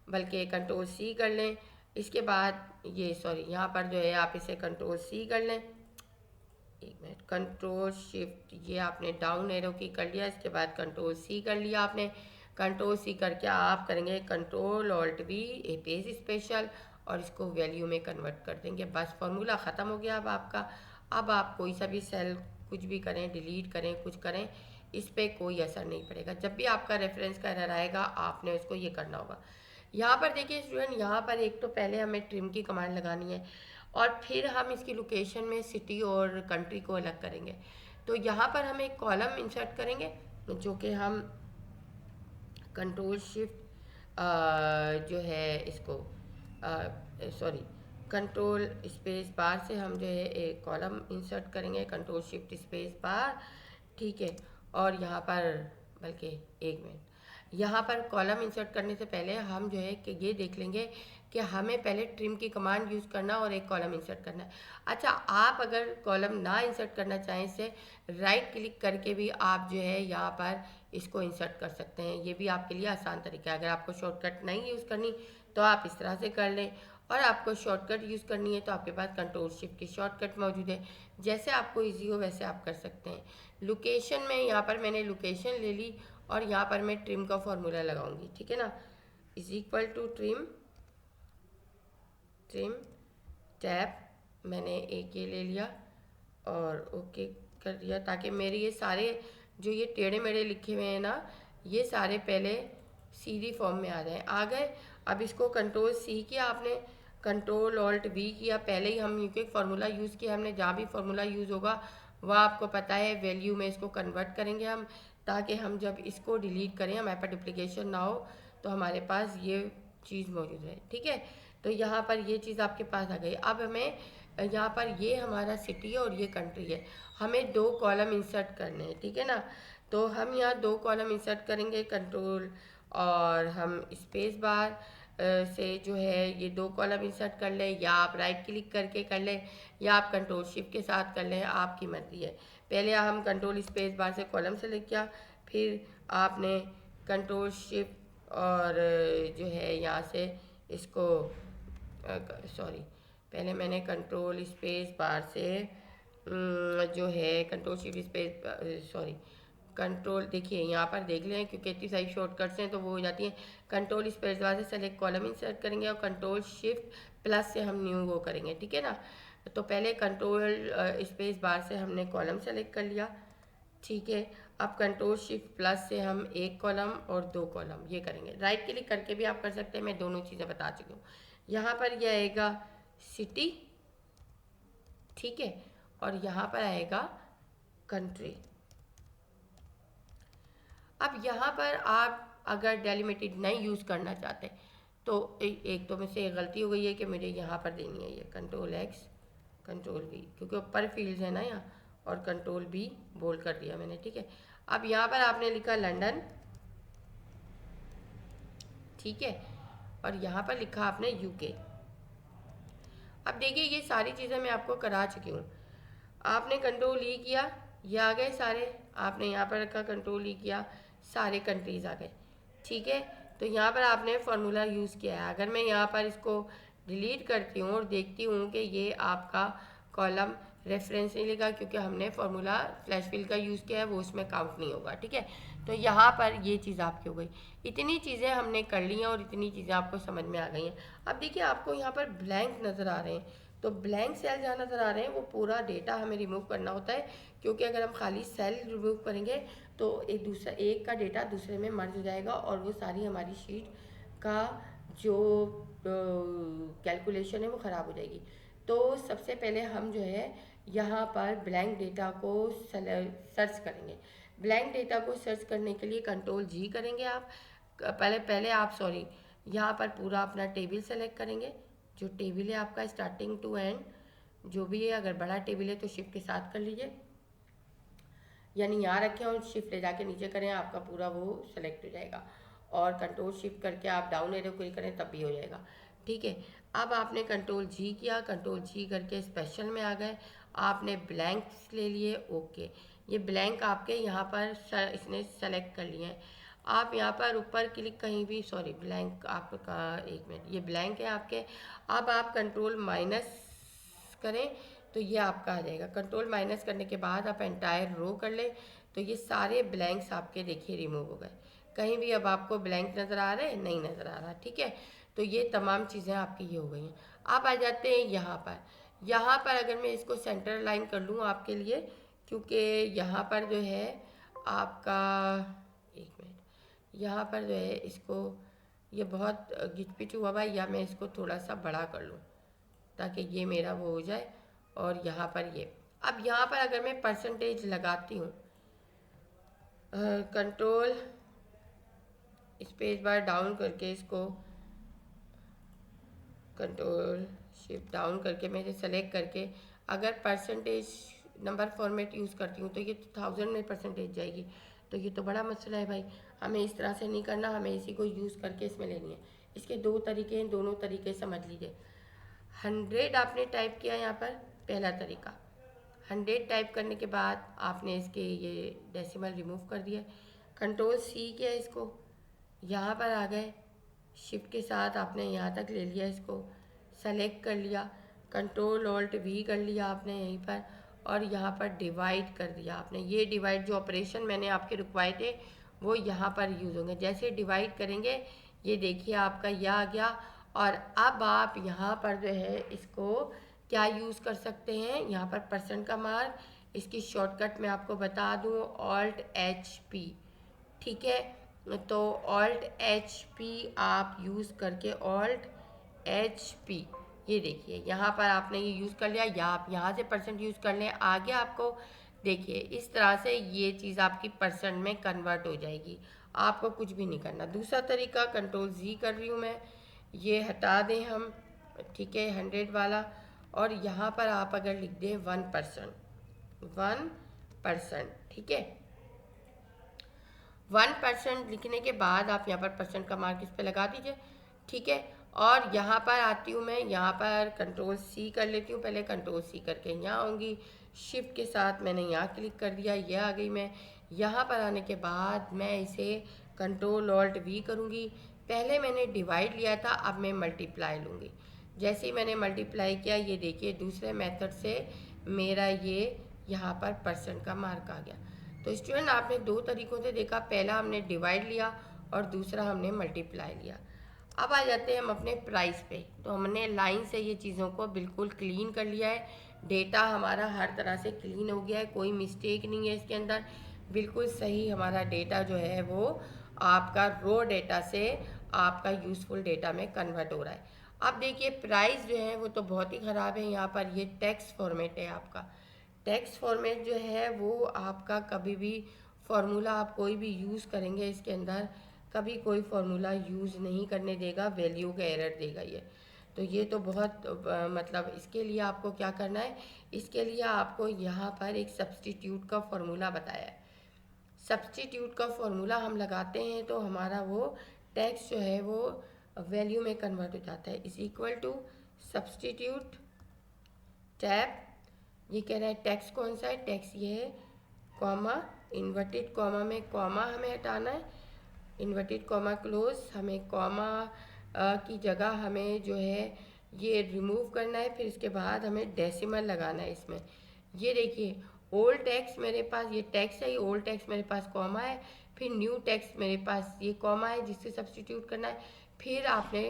बल्कि कंट्रोल C कर लें। इसके बाद ये सॉरी यहाँ पर जो है आप इसे कंट्रोल C कर लें, एक मिनट, कंट्रोल शिफ्ट ये आपने डाउन एरो की कर लिया। इसके बाद कंट्रोल C कर लिया आपने। कंट्रोल C करके आप करेंगे कंट्रोल ऑल्ट V, ए पेज स्पेशल, और इसको वैल्यू में कन्वर्ट कर देंगे। बस फार्मूला ख़त्म हो गया अब आपका। अब आप कोई सा भी सेल कुछ भी करें, डिलीट करें, कुछ करें, इस पे कोई असर नहीं पड़ेगा। जब भी आपका रेफरेंस का एरर आएगा आपने उसको ये करना होगा। यहाँ पर देखिए स्टूडेंट, यहाँ पर एक तो पहले हमें ट्रिम की कमांड लगानी है और फिर हम इसकी लोकेशन में सिटी और कंट्री को अलग करेंगे। तो यहाँ पर हम एक कॉलम इंसर्ट करेंगे जो कि हम कंट्रोल शिफ्ट जो है इसको सॉरी कंट्रोल स्पेस बार से हम जो है एक कॉलम इंसर्ट करेंगे, कंट्रोल शिफ्ट स्पेस बार, ठीक है। और यहाँ पर बल्कि एक मिनट, यहाँ पर कॉलम इंसर्ट करने से पहले हम जो है कि ये देख लेंगे कि हमें पहले ट्रिम की कमांड यूज़ करना और एक कॉलम इंसर्ट करना है। अच्छा, आप अगर कॉलम ना इंसर्ट करना चाहें इसे राइट क्लिक करके भी आप जो है यहाँ पर इसको इंसर्ट कर सकते हैं। ये भी आपके लिए आसान तरीका है। अगर आपको शॉर्टकट नहीं यूज़ करनी तो आप इस तरह से कर लें, और आपको शॉर्टकट यूज़ करनी है तो आपके पास कंट्रोल शिफ्ट की शॉर्टकट मौजूद है। जैसे आपको ईजी हो वैसे आप कर सकते हैं। लोकेशन में यहाँ पर मैंने लोकेशन ले ली और यहाँ पर मैं ट्रिम का फॉर्मूला लगाऊंगी, ठीक है ना। Is equal to trim trim tap, मैंने एक ये ले लिया और ओके कर दिया, ताकि मेरे ये सारे जो ये टेढ़े मेढ़े लिखे हुए हैं ना, ये सारे पहले सीधी फॉर्म में आ जाए। आ गए। अब इसको कंट्रोल सी किया आपने, कंट्रोल ऑल्ट वी किया, पहले ही हम यूके फार्मूला यूज़ किया हमने। जहाँ भी फार्मूला यूज़ होगा वह आपको पता है वैल्यू में इसको कन्वर्ट करेंगे हम, ताकि हम जब इसको डिलीट करें हमारे पास डुप्लीकेशन ना हो तो हमारे पास ये चीज़ मौजूद है, ठीक है। तो यहाँ पर ये चीज़ आपके पास आ गई। अब हमें यहाँ पर ये हमारा सिटी है और ये कंट्री है, हमें दो कॉलम इंसर्ट करने हैं, ठीक है ना। तो हम यहाँ दो कॉलम इंसर्ट करेंगे, कंट्रोल और हम स्पेस बार से जो है ये दो कॉलम इंसर्ट कर लें, या आप राइट क्लिक करके कर लें, या आप कंट्रोल शिफ्ट के साथ कर लें, आपकी मर्जी है। पहले हम कंट्रोल स्पेस बार से कॉलम सेलेक्ट किया, फिर आपने कंट्रोल शिफ्ट और जो है यहाँ से इसको सॉरी पहले मैंने कंट्रोल स्पेस बार से जो है control shift space sorry control, देखिए यहाँ पर देख लें क्योंकि इतनी सारी शॉर्टकट्स हैं तो वो हो जाती हैं। कंट्रोल स्पेस बार से सेलेक्ट कॉलम इंसर्ट करेंगे और कंट्रोल शिफ्ट प्लस से हम न्यू वो करेंगे, ठीक है ना। तो पहले कंट्रोल स्पेस बार से हमने कॉलम सेलेक्ट कर लिया, ठीक है। अब कंट्रोल शिफ्ट प्लस से हम एक कॉलम और दो कॉलम ये करेंगे। राइट क्लिक करके भी आप कर सकते हैं, मैं दोनों चीज़ें बता चुकी हूँ। यहाँ पर यह आएगा सिटी, ठीक है, और यहाँ पर आएगा कंट्री। अब यहाँ पर आप अगर डेलिमिटेड नहीं यूज़ करना चाहते तो एक तो मुझसे एक गलती हो गई है कि मुझे यहाँ पर देनी है ये कंट्रोल एक्स कंट्रोल वी, क्योंकि ऊपर फील्ड्स है ना यहाँ, और कंट्रोल बी बोल्ड कर दिया मैंने, ठीक है। अब यहाँ पर आपने लिखा लंदन, ठीक है, और यहाँ पर लिखा आपने यूके। अब देखिए ये सारी चीज़ें मैं आपको करा चुकी हूँ। आपने कंट्रोल ई किया, ये आ गए सारे, आपने यहाँ पर रखा कंट्रोल ई किया, सारे कंट्रीज आ गए, ठीक है। तो यहाँ पर आपने फार्मूला यूज़ किया है। अगर मैं यहाँ पर इसको डिलीट करती हूँ और देखती हूँ कि ये आपका कॉलम रेफरेंस नहीं लेगा क्योंकि हमने फार्मूला फ्लैश फिल का यूज़ किया है, वो उसमें काउंट नहीं होगा, ठीक है। तो यहाँ पर ये चीज़ आपकी हो गई। इतनी चीज़ें हमने कर ली हैं और इतनी चीज़ें आपको समझ में आ गई हैं। अब देखिए आपको यहाँ पर ब्लैंक नज़र आ रहे हैं, तो ब्लैंक सेल जहाँ नज़र आ रहे हैं वो पूरा डेटा हमें रिमूव करना होता है, क्योंकि अगर हम खाली सेल रिमूव करेंगे तो एक का डेटा दूसरे में मर्ज हो जाएगा और वो सारी हमारी शीट का जो कैलकुलेशन है वो ख़राब हो जाएगी। तो सबसे पहले हम जो है यहाँ पर ब्लैंक डेटा को सर्च करेंगे। ब्लैंक डेटा को सर्च करने के लिए कंट्रोल जी करेंगे आप, पहले आप सॉरी यहाँ पर पूरा अपना टेबल सेलेक्ट करेंगे, जो टेबल है आपका स्टार्टिंग टू एंड जो भी है। अगर बड़ा टेबल है तो शिफ्ट के साथ कर लीजिए, यानी यहाँ रखें और शिफ्ट ले जाके नीचे करें, आपका पूरा वो सेलेक्ट हो जाएगा। और कंट्रोल शिफ्ट करके आप डाउन एरो क्लिक करें तब भी हो जाएगा, ठीक है। अब आपने कंट्रोल जी किया, कंट्रोल जी करके स्पेशल में आ गए, आपने ब्लैंक्स ले लिए, ओके। ये ब्लैंक आपके यहाँ पर इसने सेलेक्ट कर लिए हैं। आप यहाँ पर ऊपर क्लिक कहीं भी सॉरी ब्लैंक आपका एक मिनट, ये ब्लैंक है आपके। अब आप कंट्रोल माइनस करें तो ये आपका आ जाएगा। कंट्रोल माइनस करने के बाद आप एंटायर रो कर लें तो ये सारे ब्लैंक्स आपके देखिए रिमूव हो गए। कहीं भी अब आपको ब्लैंक नज़र आ रहा है नहीं नज़र आ रहा, ठीक है। तो ये तमाम चीज़ें आपकी ये हो गई हैं। आप आ जाते हैं यहाँ पर। यहाँ पर अगर मैं इसको सेंटर लाइन कर लूँ आपके लिए, क्योंकि यहाँ पर जो है आपका, एक मिनट, यहाँ पर जो है इसको, ये बहुत गिचपिच हुआ भाई, या मैं इसको थोड़ा सा बड़ा कर लूँ ताकि ये मेरा वो हो जाए। और यहाँ पर ये, अब यहाँ पर अगर मैं परसेंटेज लगाती हूँ, कंट्रोल स्पेस बार डाउन करके इसको, कंट्रोल शिफ्ट डाउन करके मेरे सेलेक्ट करके अगर परसेंटेज नंबर फॉर्मेट यूज़ करती हूँ तो ये तो 1000 में परसेंटेज जाएगी। तो ये तो बड़ा मसला है भाई, हमें इस तरह से नहीं करना, हमें इसी को यूज़ करके इसमें लेनी है। इसके दो तरीके हैं, दोनों तरीके समझ लीजिए। 100 आपने टाइप किया यहाँ पर, पहला तरीका। 100 टाइप करने के बाद आपने इसके ये डेसिमल रिमूव कर दिया, कंट्रोल सी किया, इसको यहाँ पर आ गए, शिफ्ट के साथ आपने यहाँ तक ले लिया, इसको सेलेक्ट कर लिया, कंट्रोल ऑल्ट वी कर लिया आपने यहीं पर, और यहाँ पर डिवाइड कर दिया आपने। ये डिवाइड जो ऑपरेशन मैंने आपके रुकवाए थे वो यहाँ पर यूज़ होंगे। जैसे डिवाइड करेंगे ये देखिए आपका यह आ गया। और अब आप यहाँ पर जो है इसको क्या यूज़ कर सकते हैं, यहाँ पर परसेंट का मार्क, इसकी शॉर्टकट मैं आपको बता दूँ, ऑल्ट एच पी, ठीक है। तो ऑल्ट एच पी आप यूज़ करके, ऑल्ट एच पी, ये देखिए यहाँ पर आपने ये यूज़ कर लिया, या आप यहाँ से परसेंट यूज़ कर लें, आगे आपको देखिए इस तरह से ये चीज़ आपकी परसेंट में कन्वर्ट हो जाएगी, आपको कुछ भी नहीं करना। दूसरा तरीका, कंट्रोल जी कर रही हूँ मैं, ये हटा दें हम, ठीक है, 100 वाला, और यहाँ पर आप अगर लिख दें 1%, ठीक है। 1% लिखने के बाद आप यहाँ पर परसेंट का मार्क इस पर लगा दीजिए, ठीक है। और यहाँ पर आती हूँ मैं, यहाँ पर कंट्रोल सी कर लेती हूँ, पहले कंट्रोल सी करके यहाँ आऊँगी, शिफ्ट के साथ मैंने यहाँ क्लिक कर दिया, यह आ गई मैं। यहाँ पर आने के बाद मैं इसे कंट्रोल ऑल्ट वी करूँगी, पहले मैंने डिवाइड लिया था, अब मैं मल्टीप्लाई लूँगी। जैसे ही मैंने मल्टीप्लाई किया, ये देखिए दूसरे मेथड से मेरा ये यहाँ पर परसेंट का मार्क आ गया। तो स्टूडेंट आपने दो तरीक़ों से देखा, पहला हमने डिवाइड लिया और दूसरा हमने मल्टीप्लाई लिया। अब आ जाते हैं हम अपने प्राइस पे। तो हमने लाइन से ये चीज़ों को बिल्कुल क्लीन कर लिया है, डेटा हमारा हर तरह से क्लीन हो गया है, कोई मिस्टेक नहीं है इसके अंदर, बिल्कुल सही हमारा डेटा जो है वो आपका रो डेटा से आपका यूज़फुल डेटा में कन्वर्ट हो रहा है। अब देखिए प्राइस जो है वो तो बहुत ही ख़राब है, यहाँ पर ये टेक्स्ट फॉर्मेट है आपका। टेक्स्ट फॉर्मेट जो है वो आपका कभी भी फार्मूला आप कोई भी यूज़ करेंगे इसके अंदर, कभी कोई फार्मूला यूज़ नहीं करने देगा, वैल्यू का एरर देगा ये। तो ये तो बहुत मतलब इसके लिए आपको क्या करना है, इसके लिए आपको यहाँ पर एक सब्सटीट्यूट का फार्मूला बताया है। सब्सटीट्यूट का फार्मूला हम लगाते हैं तो हमारा वो टेक्स्ट जो है वो वैल्यू में कन्वर्ट हो जाता है। Is equal to substitute tab, ये कह रहा है टैक्स कौन सा है, टैक्स ये है, कॉमा, इन्वर्टेड कॉमा में कॉमा हमें हटाना है, इन्वर्टेड कॉमा क्लोज, हमें कॉमा की जगह हमें जो है ये रिमूव करना है, फिर इसके बाद हमें डेसिमल लगाना है इसमें। ये देखिए ओल्ड टेक्स्ट मेरे पास, ये टेक्स्ट है, ये ओल्ड टेक्स्ट मेरे पास कॉमा है, फिर न्यू टेक्स्ट मेरे पास ये कॉमा है जिससे सब्सटीट्यूट करना है, फिर आपने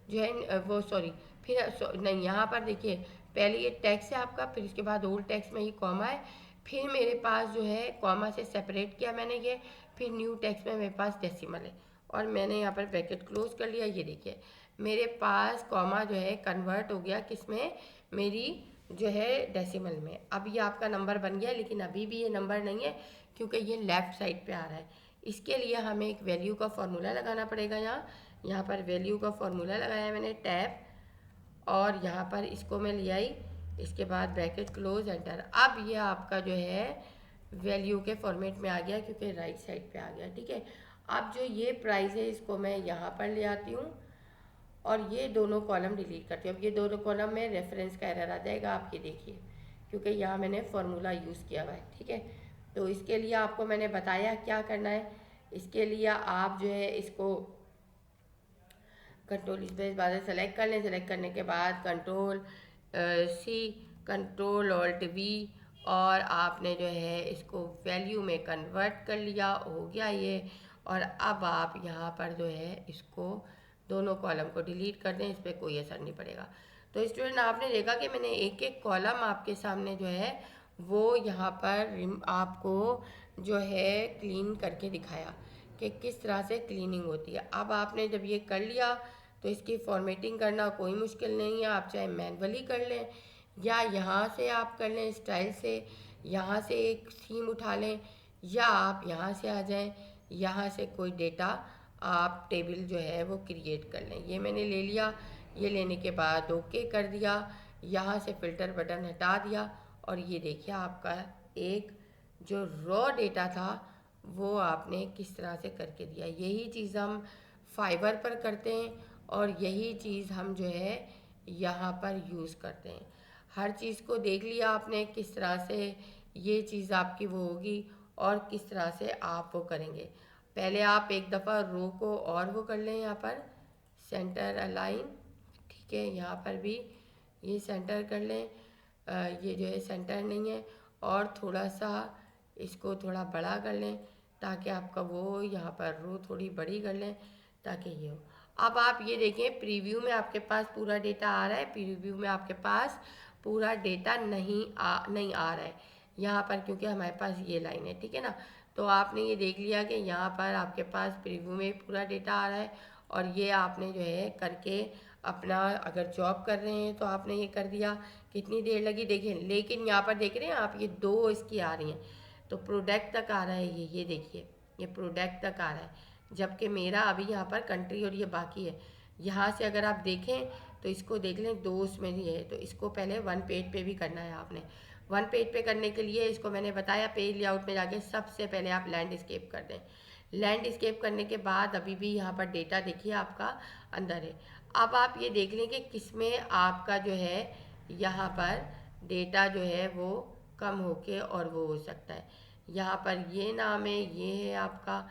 जो है वो सॉरी फिर नहीं, यहाँ पर देखिए पहले ये टेक्स्ट है आपका, फिर इसके बाद ओल्ड टेक्स्ट में ही कॉमा है, फिर मेरे पास जो है कॉमा से सेपरेट किया मैंने ये, फिर न्यू टेक्स्ट में मेरे पास डेसिमल है, और मैंने यहाँ पर ब्रैकेट क्लोज कर लिया। ये देखिए मेरे पास कॉमा जो है कन्वर्ट हो गया किस में, मेरी जो है डेसिमल में। अब ये आपका नंबर बन गया, लेकिन अभी भी ये नंबर नहीं है क्योंकि ये लेफ़्ट साइड पे आ रहा है। इसके लिए हमें एक वैल्यू का फार्मूला लगाना पड़ेगा। यहाँ पर वैल्यू का फार्मूला लगाया मैंने, टैब, और यहाँ पर इसको मैं ले आई, इसके बाद ब्रैकेट क्लोज, एंटर। अब ये आपका जो है वैल्यू के फॉर्मेट में आ गया क्योंकि राइट साइड पे आ गया, ठीक है। अब जो ये प्राइस है इसको मैं यहाँ पर ले आती हूँ और ये दोनों कॉलम डिलीट करती हूँ। अब ये दोनों कॉलम में रेफरेंस का एरर आ जाएगा, आप ये देखिए, क्योंकि यहाँ मैंने फार्मूला यूज़ किया हुआ है, ठीक है। तो इसके लिए आपको मैंने बताया क्या करना है। इसके लिए आप जो है इसको कंट्रोल स्पेस बाद सेलेक्ट कर लें, सेलेक्ट करने के बाद control C, control alt V, और आपने जो है इसको वैल्यू में कन्वर्ट कर लिया, हो गया ये। और अब आप यहाँ पर जो है इसको दोनों कॉलम को डिलीट कर दें, इस पर कोई असर नहीं पड़ेगा। तो स्टूडेंट आपने देखा कि मैंने एक एक कॉलम आपके सामने जो है वो यहाँ पर आपको जो है क्लीन करके दिखाया कि किस तरह से क्लीनिंग होती है। अब आपने जब ये कर लिया तो इसकी फॉर्मेटिंग करना कोई मुश्किल नहीं है, आप चाहे मैनुअली कर लें या यहाँ से आप कर लें स्टाइल से, यहाँ से एक थीम उठा लें या आप यहाँ से आ जाएं, यहाँ से कोई डेटा आप टेबल जो है वो क्रिएट कर लें। ये मैंने ले लिया, ये लेने के बाद ओके कर दिया, यहाँ से फ़िल्टर बटन हटा दिया और ये देखिए आपका एक जो रॉ डेटा था वो आपने किस तरह से करके दिया। यही चीज़ हम फाइबर पर करते हैं और यही चीज़ हम जो है यहाँ पर यूज़ करते हैं। हर चीज़ को देख लिया आपने किस तरह से ये चीज़ आपकी वो होगी और किस तरह से आप वो करेंगे। पहले आप एक दफ़ा रो को और वो कर लें, यहाँ पर सेंटर अलाइन, ठीक है, यहाँ पर भी ये सेंटर कर लें। ये जो है सेंटर नहीं है और थोड़ा सा इसको थोड़ा बड़ा कर लें ताकि आपका वो यहाँ पर रो थोड़ी बड़ी कर लें ताकि ये हो। अब आप ये देखें प्रीव्यू में आपके पास पूरा डेटा आ रहा है, प्रीव्यू में आपके पास पूरा डेटा नहीं आ रहा है यहाँ पर, क्योंकि हमारे पास ये लाइन है, ठीक है ना। तो आपने ये देख लिया कि यहाँ पर आपके पास प्रीव्यू में पूरा डेटा आ रहा है और ये आपने जो है करके अपना अगर जॉब कर रहे हैं तो आपने ये कर दिया। कितनी देर लगी देखिए, लेकिन यहाँ पर देख रहे हैं आप ये दो इसकी आ रही हैं तो प्रोडक्ट तक आ रहा है, ये देखिए ये प्रोडक्ट तक आ रहा है, जबकि मेरा अभी यहाँ पर कंट्री और ये बाकी है। यहाँ से अगर आप देखें तो इसको देख लें, दो उसमें ही है, तो इसको पहले वन पेज पे भी करना है आपने। वन पेज पे करने के लिए इसको मैंने बताया पेज लेआउट में जाके सबसे पहले आप लैंडस्केप कर दें। लैंडस्केप करने के बाद अभी भी यहाँ पर डेटा देखिए आपका अंदर है। अब आप ये देख लें कि किसमें आपका जो है यहाँ पर डेटा जो है वो कम होके और वो हो सकता है। यहाँ पर ये नाम है, ये है आपका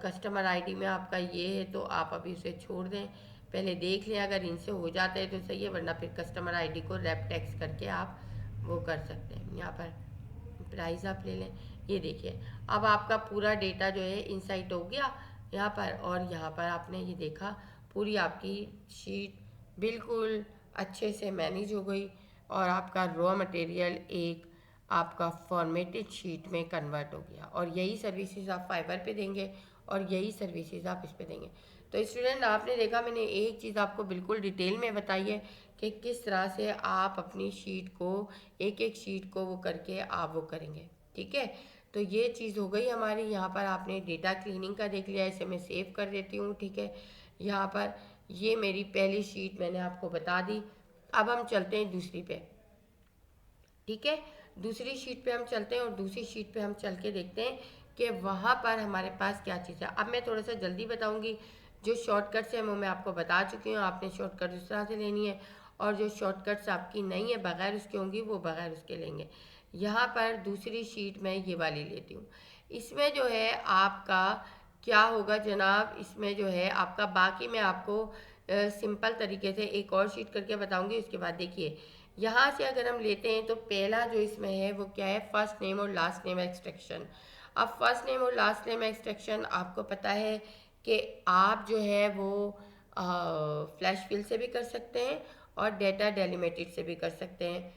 कस्टमर आईडी में आपका ये है, तो आप अभी उसे छोड़ दें, पहले देख लें अगर इनसे हो जाता है तो सही है, वरना फिर कस्टमर आईडी को रैप टेक्स्ट करके आप वो कर सकते हैं। यहाँ पर प्राइस आप ले लें, ये देखिए अब आपका पूरा डेटा जो है इनसाइट हो गया यहाँ पर, और यहाँ पर आपने ये देखा पूरी आपकी शीट बिल्कुल अच्छे से मैनेज हो गई और आपका रॉ मटेरियल एक आपका फॉर्मेटेड शीट में कन्वर्ट हो गया। और यही सर्विसेज आप फाइबर पे देंगे और यही सर्विसेज आप इस पे देंगे। तो स्टूडेंट आपने देखा मैंने एक चीज़ आपको बिल्कुल डिटेल में बताई है कि किस तरह से आप अपनी शीट को एक एक शीट को वो करके आप वो करेंगे, ठीक है। तो ये चीज़ हो गई हमारी। यहाँ पर आपने डेटा क्लीनिंग का देख लिया, इसे मैं सेव कर देती हूँ, ठीक है। यहाँ पर ये मेरी पहली शीट मैंने आपको बता दी। अब हम चलते हैं दूसरी पे, ठीक है। दूसरी शीट पे हम चलते हैं और दूसरी शीट पे हम चल के देखते हैं कि वहाँ पर हमारे पास क्या चीज़ है। अब मैं थोड़ा सा जल्दी बताऊँगी, जो शॉर्टकट्स हैं वो मैं आपको बता चुकी हूँ, आपने शॉर्टकट उस तरह से लेनी है, और जो शॉर्टकट्स आपकी नहीं है बगैर उसके होंगी वो बगैर उसके लेंगे। यहाँ पर दूसरी शीट मैं ये वाली लेती हूँ। इसमें जो है आपका क्या होगा जनाब, इसमें जो है आपका बाकी मैं आपको सिंपल तरीके से एक और शीट करके बताऊँगी। उसके बाद देखिए यहाँ से अगर हम लेते हैं तो पहला जो इसमें है वो क्या है, फर्स्ट नेम और लास्ट नेम एक्सट्रैक्शन। अब फर्स्ट नेम और लास्ट नेम एक्सट्रैक्शन आपको पता है कि आप जो है वो फ्लैश फिल से भी कर सकते हैं और डेटा डेलिमिटेड से भी कर सकते हैं।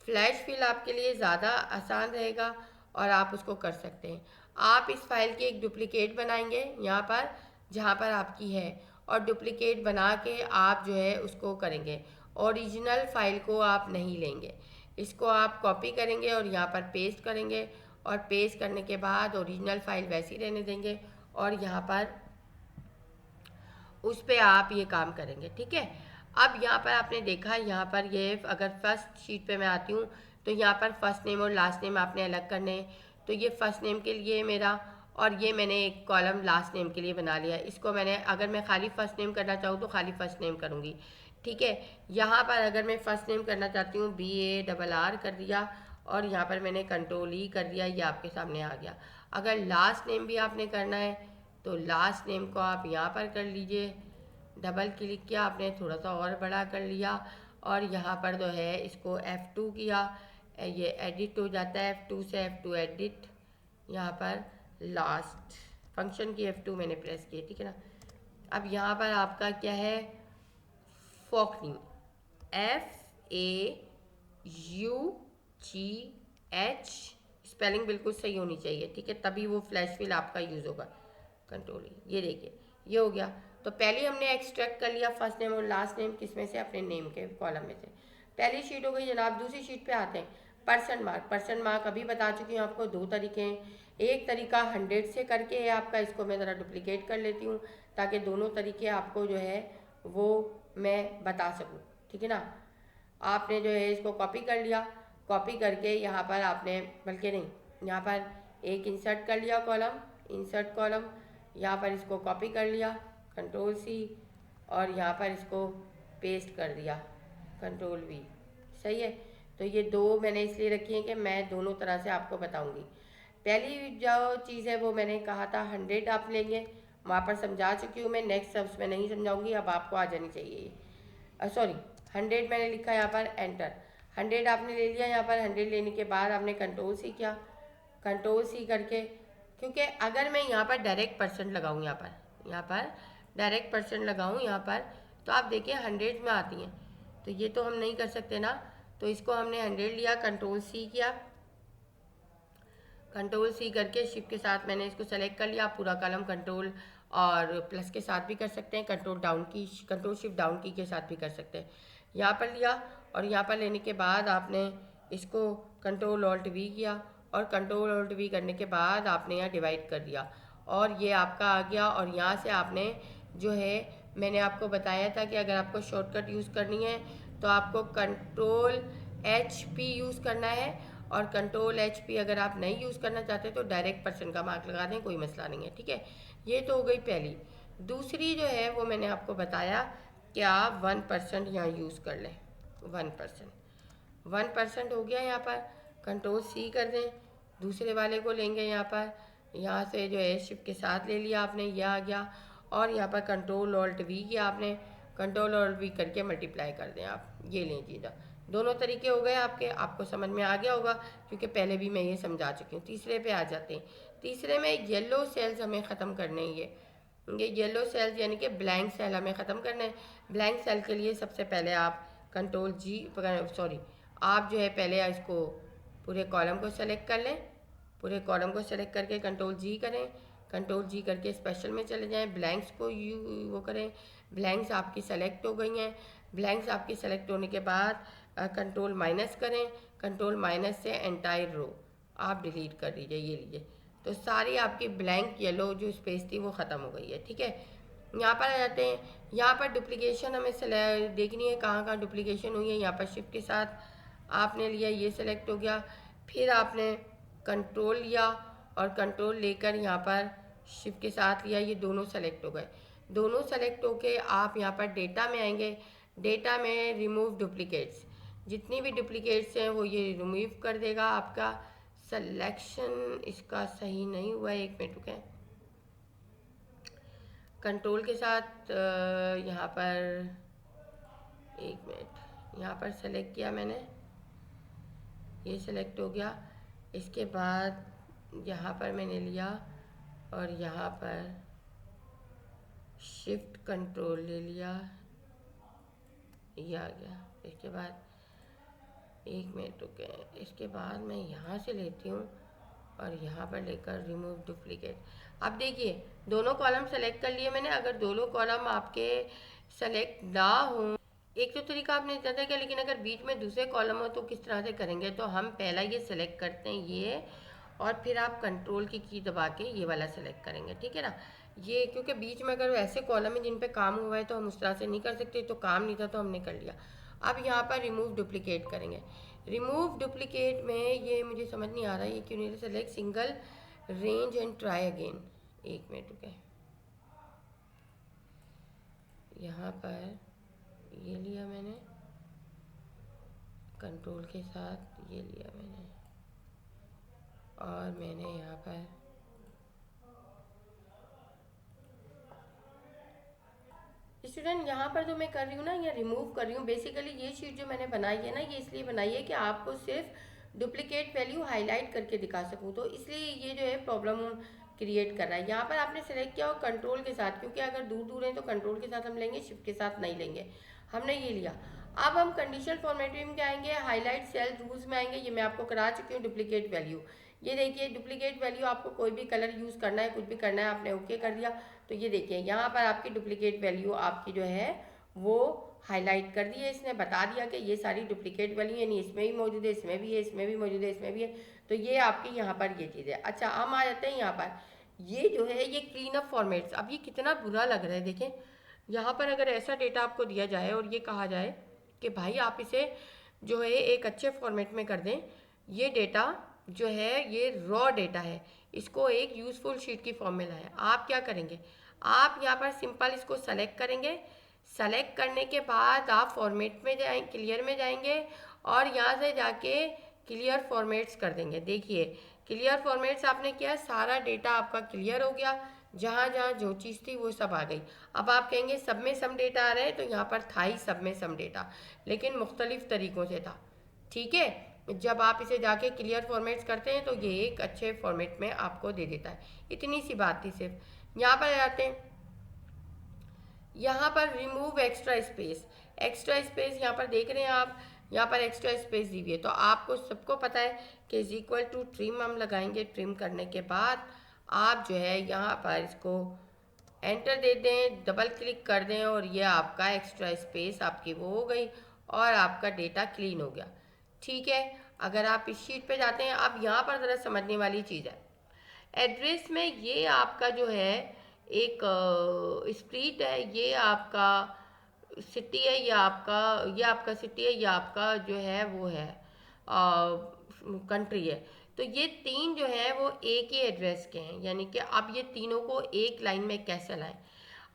फ्लैश फिल आपके लिए ज़्यादा आसान रहेगा और आप उसको कर सकते हैं। आप इस फाइल की एक डुप्लिकेट बनाएंगे यहाँ पर जहाँ पर आपकी है, और डुप्लिकेट बना के आप जो है उसको करेंगे, ओरिजिनल फाइल को आप नहीं लेंगे, इसको आप कॉपी करेंगे और यहाँ पर पेस्ट करेंगे, और पेस्ट करने के बाद ओरिजिनल फाइल वैसी रहने देंगे और यहाँ पर उस पर आप ये काम करेंगे, ठीक है। अब यहाँ पर आपने देखा, यहाँ पर ये अगर फर्स्ट शीट पे मैं आती हूँ तो यहाँ पर फर्स्ट नेम और लास्ट नेम आपने अलग करने हैं। तो ये फर्स्ट नेम के लिए मेरा, और ये मैंने एक कॉलम लास्ट नेम के लिए बना लिया। इसको मैंने अगर मैं खाली फर्स्ट नेम करना चाहूँ तो खाली फर्स्ट नेम करूँगी, ठीक है। यहाँ पर अगर मैं फर्स्ट नेम करना चाहती हूँ BARR कर दिया और यहाँ पर मैंने कंट्रोल E कर दिया, ये आपके सामने आ गया। अगर लास्ट नेम भी आपने करना है तो लास्ट नेम को आप यहाँ पर कर लीजिए, डबल क्लिक किया आपने, थोड़ा सा और बड़ा कर लिया और यहाँ पर जो है इसको F2 किया, ये एडिट हो जाता है, F2 से F2 एडिट, यहाँ पर लास्ट फंक्शन की F2 मैंने प्रेस की, ठीक है ना। अब यहाँ पर आपका क्या है, फॉकनी, FAUGHNI, एच, स्पेलिंग बिल्कुल सही होनी चाहिए, ठीक है, तभी वो फ्लैश फिल आपका यूज़ होगा। कंट्रोल ये देखिए ये हो गया। तो पहले हमने एक्सट्रैक्ट कर लिया फर्स्ट नेम और लास्ट नेम, किस में से, अपने नेम के कॉलम में से। पहली शीट हो गई जनाब। दूसरी शीट पे आते हैं, परसेंट मार्क। परसेंट मार्क अभी बता चुकी हूँ आपको, दो तरीके हैं। एक तरीका 100 से करके है आपका, इसको मैं ज़रा डुप्लीकेट कर लेती हूँ ताकि दोनों तरीके आपको जो है वो मैं बता सकूँ, ठीक है ना। आपने जो है इसको कॉपी कर लिया, कॉपी करके यहाँ पर आपने, बल्कि नहीं, यहाँ पर एक इंसर्ट कर लिया कॉलम, इंसर्ट कॉलम, यहाँ पर इसको कॉपी कर लिया, कंट्रोल सी, और यहाँ पर इसको पेस्ट कर दिया, कंट्रोल वी। सही है। तो ये दो मैंने इसलिए रखी है कि मैं दोनों तरह से आपको बताऊंगी। पहली जो चीज़ है वो मैंने कहा था 100 आप लेंगे, वहाँ पर समझा चुकी हूँ मैं, नेक्स्ट स्टेप्स में नहीं समझाऊंगी, अब आपको आ जानी चाहिए। सॉरी, 100 मैंने लिखा है यहाँ पर, एंटर। 100 आपने ले लिया यहाँ पर। 100 लेने के बाद आपने कंट्रोल सी किया, कंट्रोल सी करके, क्योंकि अगर मैं यहाँ पर डायरेक्ट परसेंट लगाऊँ, यहाँ पर डायरेक्ट परसेंट लगाऊँ यहाँ पर, तो आप देखिए 100 में आती हैं, तो ये तो हम नहीं कर सकते ना। तो इसको हमने 100 लिया, कंट्रोल सी किया, कंट्रोल सी करके शिफ्ट के साथ मैंने इसको सेलेक्ट कर लिया। पूरा कॉलम कंट्रोल और प्लस के साथ भी कर सकते हैं, कंट्रोल डाउन की, कंट्रोल शिफ्ट डाउन की के साथ भी कर सकते हैं। यहाँ पर लिया, और यहाँ पर लेने के बाद आपने इसको कंट्रोल ऑल्ट वी किया, और कंट्रोल ऑल्ट वी करने के बाद आपने यहाँ डिवाइड कर दिया, और ये आपका आ गया। और यहाँ से आपने जो है, मैंने आपको बताया था कि अगर आपको शॉर्टकट यूज़ करनी है तो आपको कंट्रोल एच पी यूज़ करना है, और कंट्रोल एच पी अगर आप नहीं यूज़ करना चाहते तो डायरेक्ट परसेंट का मार्क लगा दें, कोई मसला नहीं है, ठीक है। ये तो हो गई पहली। दूसरी जो है वो मैंने आपको बताया कि आप 1% यहाँ यूज़ कर लें, 1% हो गया यहाँ पर। कंट्रोल सी कर दें, दूसरे वाले को लेंगे यहाँ पर, यहाँ से जो है शिफ्ट के साथ ले लिया आपने, यह आ गया, और यहाँ पर कंट्रोल ऑल्ट वी किया आपने, कंट्रोल ऑल्ट वी करके मल्टीप्लाई कर दें आप, ये लें चीज़। दोनों तरीके हो गए आपके, आपको समझ में आ गया होगा क्योंकि पहले भी मैं ये समझा चुकी हूँ। तीसरे पे आ जाते हैं। तीसरे में येलो सेल्स हमें ख़त्म करने हैं। ये येलो सेल्स यानी कि ब्लैंक सेल हमें ख़त्म करना है। ब्लैंक सेल के लिए सबसे पहले आप कंट्रोल जी, सॉरी, आप जो है पहले इसको पूरे कॉलम को सेलेक्ट कर लें, पूरे कॉलम को सेलेक्ट करके कंट्रोल जी करें, कंट्रोल जी करके स्पेशल में चले जाएं, ब्लैंक्स को वो करें। ब्लैंक्स आपकी सेलेक्ट हो गई हैं। ब्लैंक्स आपकी सेलेक्ट होने के बाद कंट्रोल माइनस करें, कंट्रोल माइनस से एंटायर रो आप डिलीट कर दीजिए, ये लीजिए। तो सारी आपकी ब्लैंक येलो जो स्पेस थी वो ख़त्म हो गई है, ठीक है। यहाँ पर आ जाते हैं। यहाँ पर डुप्लीकेशन हमें देखनी है, कहाँ डुप्लीकेशन हुई है। यहाँ पर शिफ्ट के साथ आपने लिया, ये सेलेक्ट हो गया। फिर आपने कंट्रोल लिया, और कंट्रोल लेकर यहाँ पर शिफ्ट के साथ लिया, ये दोनों सेलेक्ट हो गए। दोनों सेलेक्ट होके आप यहाँ पर डेटा में आएंगे। डेटा में रिमूव डुप्लीकेट्स, जितनी भी डुप्लीकेट्स हैं वो ये रिमूव कर देगा। आपका सिलेक्शन इसका सही नहीं हुआ है, एक मिनट रुकें। कंट्रोल के साथ यहाँ पर, एक मिनट, यहाँ पर सेलेक्ट किया मैंने, ये सेलेक्ट हो गया। इसके बाद यहाँ पर मैंने लिया, और यहाँ पर शिफ्ट कंट्रोल ले लिया, ये आ गया। इसके बाद एक मिनट रुके, इसके बाद मैं यहाँ से लेती हूँ और यहाँ पर लेकर रिमूव डुप्लीकेट। अब देखिए दोनों कॉलम सेलेक्ट कर लिए मैंने। अगर दोनों कॉलम आपके सेलेक्ट ना हो, एक तो तरीका आपने बताया क्या, लेकिन अगर बीच में दूसरे कॉलम हो तो किस तरह से करेंगे। तो हम पहला ये सेलेक्ट करते हैं, ये, और फिर आप कंट्रोल की दबा के ये वाला सेलेक्ट करेंगे, ठीक है ना। ये क्योंकि बीच में अगर ऐसे कॉलम है जिन पे काम हुआ है तो हम उस तरह से नहीं कर सकते, तो काम नहीं था तो हमने कर लिया। अब यहाँ पर रिमूव डुप्लीकेट करेंगे। रिमूव डुप्लीकेट में ये मुझे समझ नहीं आ रहा है, ये क्यों नहीं, select single range and try again. एक मिनट रुके, यहाँ पर ये लिया मैंने, कंट्रोल के साथ ये लिया मैंने, और मैंने यहाँ पर स्टूडेंट, यहाँ पर जो मैं कर रही हूँ ना, ये रिमूव कर रही हूँ। बेसिकली ये शीट जो मैंने बनाई है ना, ये इसलिए बनाई है कि आपको सिर्फ डुप्लीकेट वैल्यू हाईलाइट करके दिखा सकूँ, तो इसलिए ये जो है प्रॉब्लम क्रिएट कर रहा है। यहाँ पर आपने सेलेक्ट किया हो कंट्रोल के साथ, क्योंकि अगर दूर दूर है तो कंट्रोल के साथ हम लेंगे, शिफ्ट के साथ नहीं लेंगे। हमने ये लिया। अब हम कंडीशनल फॉर्मेटिंग में आएंगे, हाईलाइट सेल रूल्स में आएंगे। ये मैं आपको करा चुकी हूँ। डुप्लीकेट वैल्यू, ये देखिए डुप्लीकेट वैल्यू, आपको कोई भी कलर यूज़ करना है, कुछ भी करना है, आपने ओके कर दिया तो ये देखिए यहाँ पर आपकी डुप्लीकेट वैल्यू आपकी जो है वो हाईलाइट कर दी है, इसने बता दिया कि ये सारी डुप्लीकेट वैल्यू, यानी इसमें भी मौजूद है, इसमें भी है, इसमें भी मौजूद है, इसमें भी है। तो ये आपकी यहाँ पर ये चीज़ है। अच्छा, हम आ जाते हैं यहाँ पर, ये जो है ये क्लीन अप फॉर्मेट्स। अब ये कितना बुरा लग रहा है, देखें यहाँ पर अगर ऐसा डेटा आपको दिया जाए और ये कहा जाए कि भाई आप इसे जो है एक अच्छे फॉर्मेट में कर दें, ये डेटा जो है ये रॉ डेटा है, इसको एक यूज़फुल शीट की फॉर्म में लाएं। आप क्या करेंगे, आप यहाँ पर सिंपल इसको सेलेक्ट करेंगे। सेलेक्ट करने के बाद आप फॉर्मेट में जाएं, क्लियर में जाएंगे और यहाँ से जाके क्लियर फॉर्मेट्स कर देंगे। देखिए क्लियर फॉर्मेट्स आपने किया, सारा डेटा आपका क्लियर हो गया, जहाँ जहाँ जो चीज़ थी वो सब आ गई। अब आप कहेंगे सब में सम डेटा आ रहे हैं, तो यहाँ पर था ही सब में सम डेटा, लेकिन मुख्तलिफ तरीक़ों से था। ठीक है, जब आप इसे जाके क्लियर फॉर्मेट्स करते हैं तो ये एक अच्छे फॉर्मेट में आपको दे देता है। इतनी सी बात थी सिर्फ। यहाँ पर जाते हैं, यहाँ पर remove extra space. Extra space यहाँ पर देख रहे हैं आप, यहाँ पर एक्स्ट्रा स्पेस दी हुई है, तो आपको सबको पता है कि इज इक्वल टू ट्रिम हम लगाएंगे। ट्रिम करने के बाद आप जो है यहाँ पर इसको एंटर दे दें, डबल क्लिक कर दें और ये आपका एक्स्ट्रा स्पेस आपकी वो हो गई और आपका डेटा क्लीन हो गया। ठीक है, अगर आप इस शीट पे जाते हैं, अब यहाँ पर ज़रा समझने वाली चीज़ है, एड्रेस में ये आपका जो है एक स्ट्रीट है, ये आपका सिटी है, ये आपका सिटी है, ये आपका जो है वो है कंट्री है। तो ये तीन जो है वो एक ही एड्रेस के हैं, यानी कि अब ये तीनों को एक लाइन में कैसे लाएं।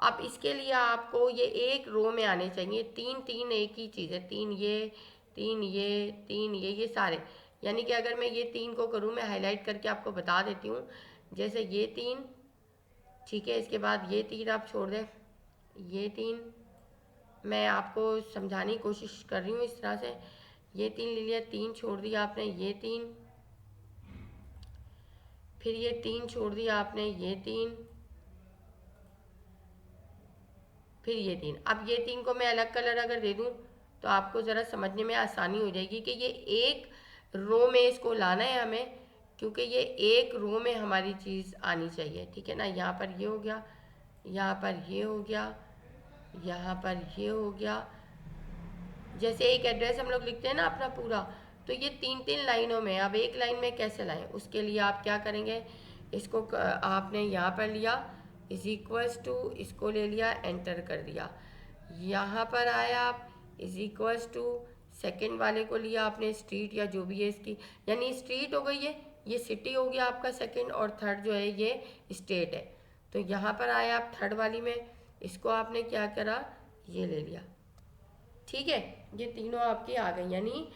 अब इसके लिए आपको ये एक रो में आने चाहिए। तीन तीन एक ही चीज़ है, तीन ये, तीन ये, तीन ये सारे, यानी कि अगर मैं ये तीन को करूँ, मैं हाईलाइट करके आपको बता देती हूँ, जैसे ये तीन, ठीक है, इसके बाद ये तीन आप छोड़ दें, ये तीन, मैं आपको समझाने की कोशिश कर रही हूँ इस तरह से, ये तीन ले लिया, तीन छोड़ दिया आपने, ये तीन, फिर ये तीन छोड़ दिया आपने, ये तीन, फिर ये तीन। अब ये तीन को मैं अलग कलर अगर दे दूँ तो आपको ज़रा समझने में आसानी हो जाएगी कि ये एक रो में इसको लाना है हमें, क्योंकि ये एक रो में हमारी चीज़ आनी चाहिए। ठीक है ना, यहाँ पर ये हो गया, यहाँ पर ये हो गया, यहाँ पर ये हो गया। जैसे एक एड्रेस हम लोग लिखते हैं ना अपना पूरा, तो ये तीन तीन लाइनों में, अब एक लाइन में कैसे लाएं, उसके लिए आप क्या करेंगे, इसको आपने यहाँ पर लिया, इज इक्वल्स टू, इसको ले लिया, एंटर कर दिया, यहाँ पर आया आप, इज इक्वल्स टू, सेकेंड वाले को लिया आपने, स्ट्रीट या जो भी है इसकी, यानी स्ट्रीट हो गई है, ये सिटी हो गया आपका सेकेंड, और थर्ड जो है ये स्टेट है। तो यहाँ पर आया आप थर्ड वाली में, इसको आपने क्या करा, ये ले लिया। ठीक है, ये तीनों आपकी आ गई, यानी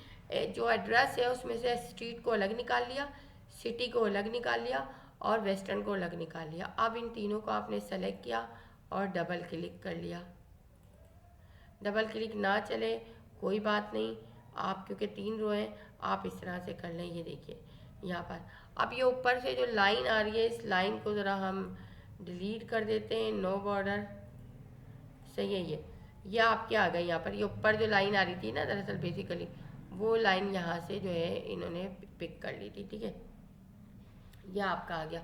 जो एड्रेस है उसमें से स्ट्रीट को अलग निकाल लिया, सिटी को अलग निकाल लिया और वेस्टर्न को अलग निकाल लिया। अब इन तीनों को आपने सेलेक्ट किया और डबल क्लिक कर लिया। डबल क्लिक ना चले कोई बात नहीं, आप क्योंकि तीन रो हैं आप इस तरह से कर लें। ये देखिए यहाँ पर, अब ये ऊपर से जो लाइन आ रही है, इस लाइन को ज़रा हम डिलीट कर देते हैं, नो बॉर्डर, सही है। ये आपके आ गए यहाँ पर, ये ऊपर जो लाइन आ रही थी ना, दरअसल बेसिकली वो लाइन यहाँ से जो है इन्होंने पिक कर ली थी। ठीक है, यह आपका आ गया।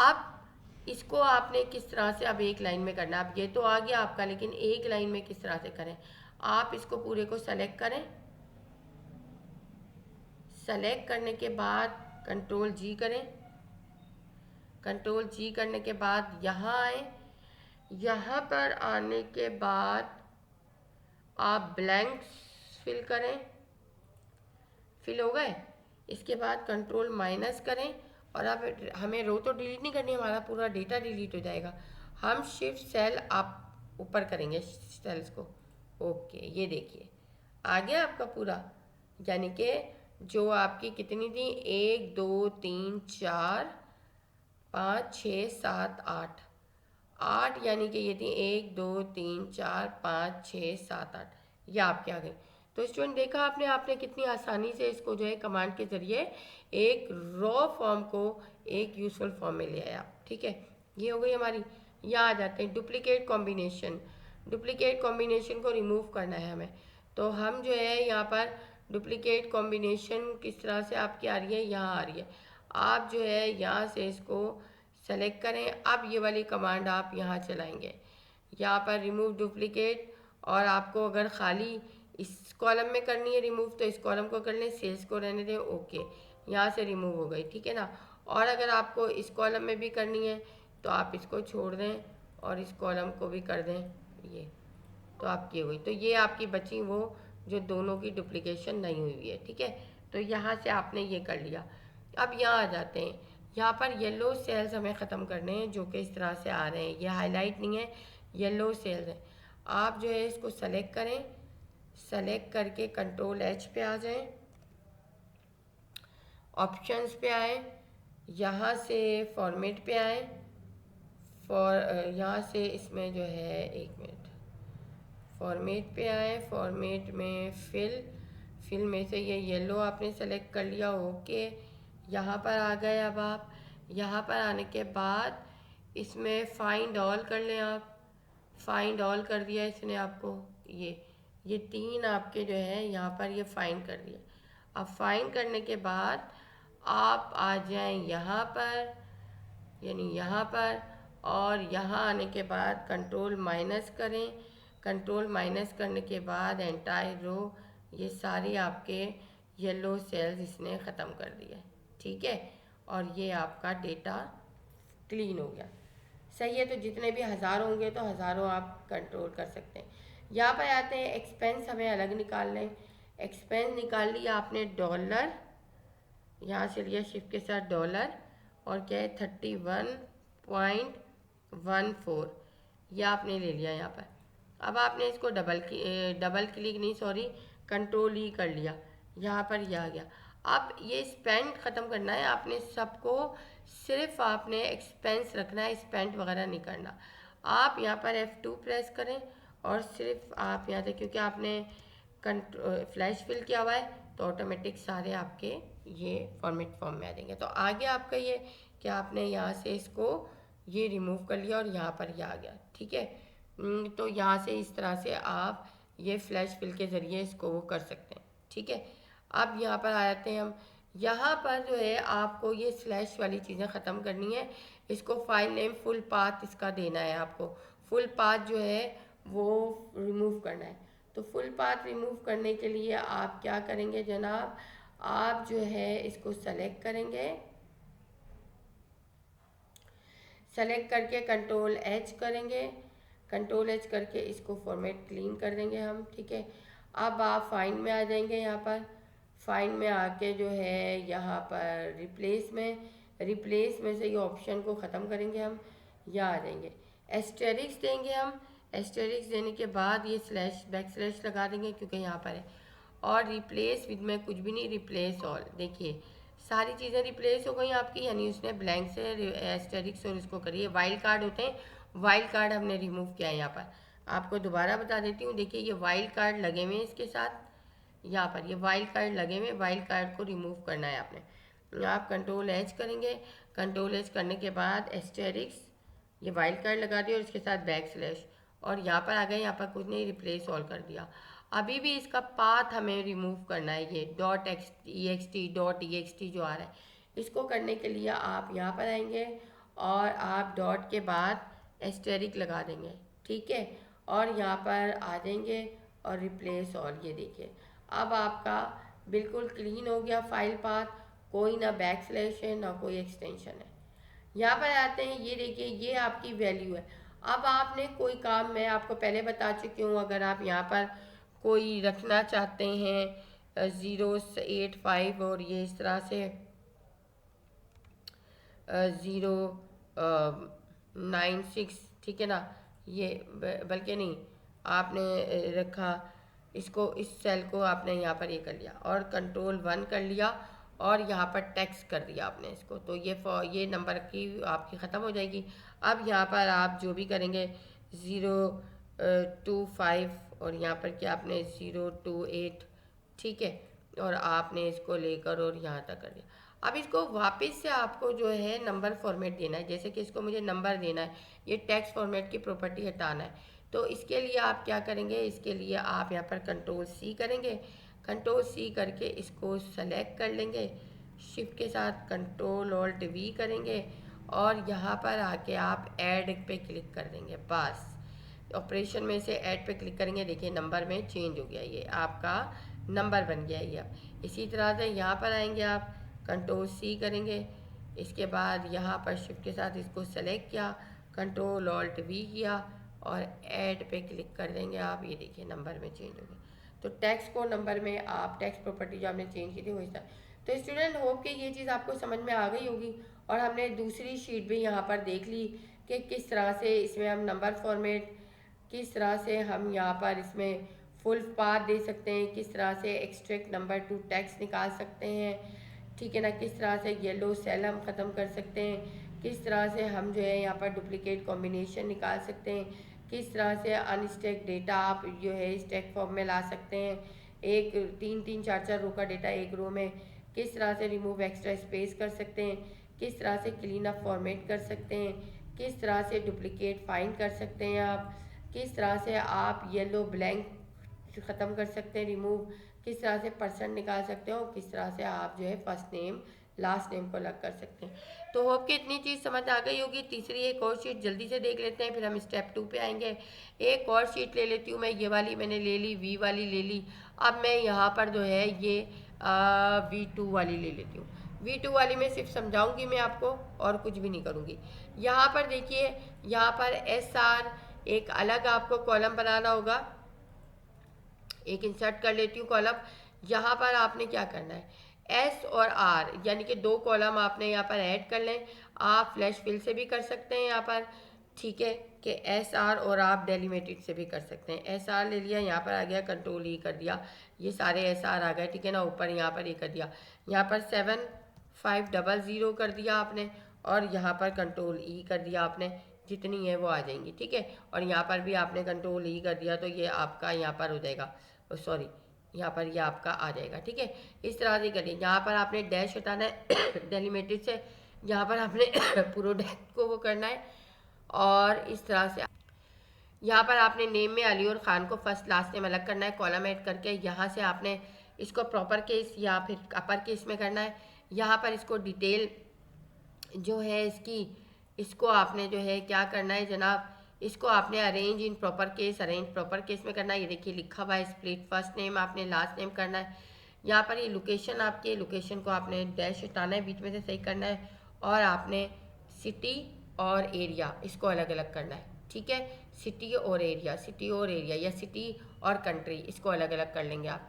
अब इसको आपने किस तरह से अब एक लाइन में करना है, अब ये तो आ गया आपका, लेकिन एक लाइन में किस तरह से करें, आप इसको पूरे को सेलेक्ट करें, सेलेक्ट करने के बाद कंट्रोल जी करें, कंट्रोल जी करने के बाद यहाँ आए, यहाँ पर आने के बाद आप ब्लैंक्स फिल करें, फिल हो गए, इसके बाद कंट्रोल माइनस करें, और अब हमें रो तो डिलीट नहीं करनी, हमारा पूरा डेटा डिलीट हो जाएगा, हम शिफ्ट सेल आप ऊपर करेंगे सेल्स को। ओके, ये देखिए आ गया आपका पूरा, यानी कि जो आपकी कितनी थी, 1 2 3 4 5 6 7 8, 8 यानी कि ये थी 1 2 3 4 5 6 7 8, ये आपके आ गई। तो स्टूडेंट देखा आपने, आपने कितनी आसानी से इसको जो है कमांड के ज़रिए एक रॉ फॉर्म को एक यूजफुल फॉर्म में ले आया। ठीक है, ये हो गई हमारी। यहाँ आ जाते हैं डुप्लीकेट कॉम्बिनेशन। डुप्लीकेट कॉम्बिनेशन को रिमूव करना है हमें, तो हम जो है यहाँ पर डुप्लीकेट कॉम्बिनेशन किस तरह से आपकी आ रही है, यहाँ आ रही है। आप जो है यहाँ से इसको सेलेक्ट करें। अब ये वाली कमांड आप यहाँ चलाएंगे, यहाँ पर रिमूव डुप्लीकेट, और आपको अगर खाली इस कॉलम में करनी है रिमूव तो इस कॉलम को कर लें, सेल्स को रहने दें, ओके, यहाँ से रिमूव हो गई, ठीक है ना। और अगर आपको इस कॉलम में भी करनी है तो आप इसको छोड़ दें और इस कॉलम को भी कर दें, ये तो आपकी हो गई। तो ये आपकी बची वो जो दोनों की डुप्लीकेशन नहीं हुई है, ठीक है। तो यहाँ से आपने ये कर लिया। अब यहाँ आ जाते हैं, यहाँ पर येलो सेल्स हमें ख़त्म करने हैं जो कि इस तरह से आ रहे हैं, ये हाईलाइट नहीं है, येलो सेल्स हैं। आप जो है इसको सेलेक्ट करें, सेलेक्ट करके कंट्रोल एच पे आ जाएं, ऑप्शंस पे आए, यहाँ से फॉर्मेट पे आए, यहाँ से इसमें जो है, एक मिनट, फॉर्मेट पे आए, फॉर्मेट में फिल में से ये येलो आपने सेलेक्ट कर लिया, ओके, यहाँ पर आ गए। अब आप यहाँ पर आने के बाद इसमें फाइंड ऑल कर लें, आप फाइंड ऑल कर दिया इसने आपको, ये तीन आपके जो है यहाँ पर ये फाइंड कर दिया। अब फाइंड करने के बाद आप आ जाएं यहाँ पर, यानी यहाँ पर, और यहाँ आने के बाद कंट्रोल माइनस करें, कंट्रोल माइनस करने के बाद एंटायर रो, ये सारी आपके येलो सेल्स इसने ख़त्म कर दिया, ठीक है। और ये आपका डेटा क्लीन हो गया, सही है। तो जितने भी हज़ारों होंगे तो हज़ारों आप कंट्रोल कर सकते हैं। यहाँ पर आते हैं एक्सपेंस, हमें अलग निकालना है। एक्सपेंस निकाल लिया आपने डॉलर, यहाँ से लिया शिफ्ट के साथ डॉलर, और क्या है 31.14, यह आपने ले लिया यहाँ पर। अब आपने इसको डबल क्लिक नहीं, सॉरी, कंट्रोल ही कर लिया, यहाँ पर यह आ गया। अब ये स्पेंड ख़त्म करना है आपने सबको, सिर्फ आपने एक्सपेंस रखना है, स्पेंड वगैरह नहीं करना। आप यहाँ पर F2 प्रेस करें और सिर्फ आप यहाँ से, क्योंकि आपने फ्लैश फिल किया हुआ है तो ऑटोमेटिक सारे आपके ये फॉर्मेट फॉर्म में आ जाएंगे। तो आगे आपका ये कि आपने यहाँ से इसको ये रिमूव कर लिया और यहाँ पर ये आ गया, ठीक है। तो यहाँ से इस तरह से आप ये फ्लैश फिल के ज़रिए इसको वो कर सकते हैं, ठीक है। अब यहाँ पर आ जाते हैं हम, यहाँ पर जो है आपको ये स्लैश वाली चीज़ें ख़त्म करनी है। इसको फाइल नेम फुल पाथ इसका देना है आपको, फुल पाथ जो है वो रिमूव करना है। तो फुल पाथ रिमूव करने के लिए आप क्या करेंगे जनाब, आप जो है इसको सेलेक्ट करेंगे, सेलेक्ट करके कंट्रोल एच करेंगे, कंट्रोल एच करके इसको फॉर्मेट क्लीन कर देंगे हम, ठीक है। अब आप फाइंड में आ जाएंगे, यहाँ पर फाइंड में आके जो है यहाँ पर रिप्लेस में से ये ऑप्शन को ख़त्म करेंगे हम, यहाँ आ जाएंगे, एस्टेरिक्स देंगे हम, एस्टेरिक्स देने के बाद ये स्लैश बैक स्लैश लगा देंगे क्योंकि यहाँ पर है, और रिप्लेस विद में कुछ भी नहीं, रिप्लेस ऑल, देखिए सारी चीज़ें रिप्लेस हो गई आपकी, यानी उसने ब्लैंक से एस्टेरिक्स और इसको करिए। वाइल्ड कार्ड होते हैं, वाइल्ड कार्ड हमने रिमूव किया है यहाँ पर, आपको दोबारा बता देती हूँ। देखिए ये वाइल्ड कार्ड लगे हुए हैं इसके साथ, यहाँ पर ये वाइल्ड कार्ड लगे हुए, वाइल्ड कार्ड को रिमूव करना है आपने। आप कंट्रोल एच करेंगे, कंट्रोल एच करने के बाद एस्टेरिक्स, ये वाइल्ड कार्ड लगा दिया और इसके साथ बैक स्लैश, और यहाँ पर आ गए, यहाँ पर कुछ नहीं, रिप्लेस ऑल कर दिया। अभी भी इसका पाथ हमें रिमूव करना है, ये .ext जो आ रहा है, इसको करने के लिए आप यहाँ पर आएंगे और आप डॉट के बाद एस्टेरिक लगा देंगे, ठीक है, और यहाँ पर आ जाएंगे और रिप्लेस ऑल, ये देखिए अब आपका बिल्कुल क्लीन हो गया फाइल पाथ, कोई ना बैक स्लैश है ना कोई एक्सटेंशन है। यहाँ पर आते हैं, ये देखिए ये आपकी वैल्यू है। अब आपने कोई काम, मैं आपको पहले बता चुकी हूँ, अगर आप यहाँ पर कोई रखना चाहते हैं 085 और ये इस तरह से 096, ठीक है ना, ये बल्कि नहीं, आपने रखा इसको, इस सेल को आपने यहाँ पर ये कर लिया और कंट्रोल 1 कर लिया और यहाँ पर टेक्स्ट कर दिया आपने इसको, तो ये नंबर की आपकी ख़त्म हो जाएगी। अब यहाँ पर आप जो भी करेंगे 025 और यहाँ पर क्या आपने 028, ठीक है, और आपने इसको लेकर और यहाँ तक कर दिया। अब इसको वापस से आपको जो है नंबर फॉर्मेट देना है, जैसे कि इसको मुझे नंबर देना है, ये टेक्स्ट फॉर्मेट की प्रॉपर्टी हटाना है, तो इसके लिए आप क्या करेंगे, इसके लिए आप यहाँ पर कंट्रोल सी करेंगे, कंट्रोल सी करके इसको सेलेक्ट कर लेंगे, शिफ्ट के साथ कंट्रोल ऑल्ट वी करेंगे और यहाँ पर आके आप ऐड पे क्लिक कर देंगे। बस ऑपरेशन में से ऐड पे क्लिक करेंगे, देखिए नंबर में चेंज हो गया, ये आपका नंबर बन गया ये। अब इसी तरह से यहाँ पर आएंगे, आप कंट्रोल सी करेंगे, इसके बाद यहाँ पर शिफ्ट के साथ इसको सेलेक्ट किया, कंट्रोल ऑल्ट वी किया और ऐड पे क्लिक कर देंगे आप, ये देखिए नंबर में चेंज हो गया। तो टेक्स्ट को नंबर में आप टेक्स्ट प्रॉपर्टी जो आपने चेंज की थी वो इस तरह। तो स्टूडेंट होप कि ये चीज़ आपको समझ में आ गई होगी और हमने दूसरी शीट भी यहाँ पर देख ली कि किस तरह से इसमें हम नंबर फॉर्मेट, किस तरह से हम यहाँ पर इसमें फुल पाथ दे सकते हैं, किस तरह से एक्सट्रैक्ट नंबर टू टेक्स्ट निकाल सकते हैं, ठीक है ना, किस तरह से येलो सेल हम ख़त्म कर सकते हैं, किस तरह से हम जो है यहाँ पर डुप्लीकेट कॉम्बिनेशन निकाल सकते हैं, किस तरह से अनस्टैक डेटा आप जो है स्टैक फॉर्म में ला सकते हैं, एक 3-3 4-4 रो का डेटा एक रो में, किस तरह से रिमूव एक्स्ट्रा स्पेस कर सकते हैं, किस तरह से क्लीन अप फॉर्मेट कर सकते हैं, किस तरह से डुप्लीकेट फाइंड कर सकते हैं आप, किस तरह से आप येलो ब्लैंक ख़त्म कर सकते हैं रिमूव, किस तरह से परसेंट निकाल सकते हो, किस तरह से आप जो है फर्स्ट नेम लास्ट नेम को अलग कर सकते हैं। तो होप कि इतनी चीज़ समझ आ गई होगी। तीसरी एक और शीट जल्दी से देख लेते हैं, फिर हम स्टेप 2 पे आएंगे। एक और शीट ले लेती हूँ मैं, ये वाली मैंने ले ली, वी वाली ले ली। अब मैं यहाँ पर जो है ये V2 वाली ले लेती हूँ। V2 वाली में सिर्फ समझाऊंगी मैं आपको और कुछ भी नहीं करूँगी। यहाँ पर देखिए, यहाँ पर SR एक अलग आपको कॉलम बनाना होगा, एक इंसर्ट कर लेती हूँ कॉलम। यहाँ पर आपने क्या करना है, एस और आर यानी कि 2 कॉलम आपने यहाँ पर ऐड कर लें। आप फ्लैश फिल से भी कर सकते हैं यहाँ पर, ठीक है, कि एस आर, और आप डेलीमेटेड से भी कर सकते हैं। एस आर ले लिया, यहाँ पर आ गया, कंट्रोल ई कर दिया, ये सारे एस आर आ गए, ठीक है ना। ऊपर यहाँ पर ये कर दिया, यहाँ पर 7500 कर दिया आपने और यहाँ पर कंट्रोल ई कर दिया आपने, जितनी है वो आ जाएंगी, ठीक है। और यहाँ पर भी आपने कंट्रोल ई कर दिया तो ये आपका यहाँ पर हो जाएगा, सॉरी यहाँ पर ये आपका आ जाएगा, ठीक है। इस तरह से करिए, यहाँ पर आपने डैश हटाना है डेलीमेटेड से, यहाँ पर आपने पूरा डैश को वो करना है और इस तरह से यहाँ पर आपने नेम में अली और ख़ान को फर्स्ट लास्ट नेम अलग करना है, कॉलम ऐड करके। यहाँ से आपने इसको प्रॉपर केस या फिर अपर केस में करना है। यहाँ पर इसको डिटेल जो है इसकी, इसको आपने जो है क्या करना है जनाब, इसको आपने arrange in proper case, arrange proper case में करना है। ये देखिए लिखा हुआ है स्प्लिट फर्स्ट नेम, आपने लास्ट नेम करना है। यहाँ पर ये लोकेशन, आपके लोकेशन को आपने डैश हटाना है, बीच में से सही करना है और आपने सिटी और एरिया इसको अलग अलग करना है, ठीक है। सिटी और एरिया, सिटी और एरिया या सिटी और कंट्री इसको अलग अलग कर लेंगे आप।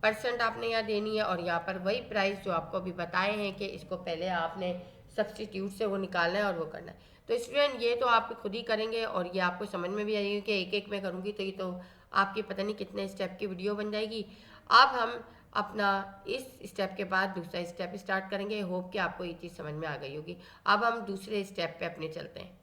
परसेंट आपने यहाँ देनी है और यहाँ पर वही प्राइस जो आपको अभी बताए हैं कि इसको पहले आपने सब्सटीट्यूट से वो निकालना है और वो करना है। तो स्टूडेंट ये तो आप खुद ही करेंगे और ये आपको समझ में भी आएगी कि एक एक में करूँगी तो ये तो आपकी पता नहीं कितने स्टेप की वीडियो बन जाएगी। अब हम अपना इस स्टेप के बाद दूसरा स्टेप स्टार्ट करेंगे। होप कि आपको ये चीज़ समझ में आ गई होगी। अब हम दूसरे स्टेप पे अपने चलते हैं।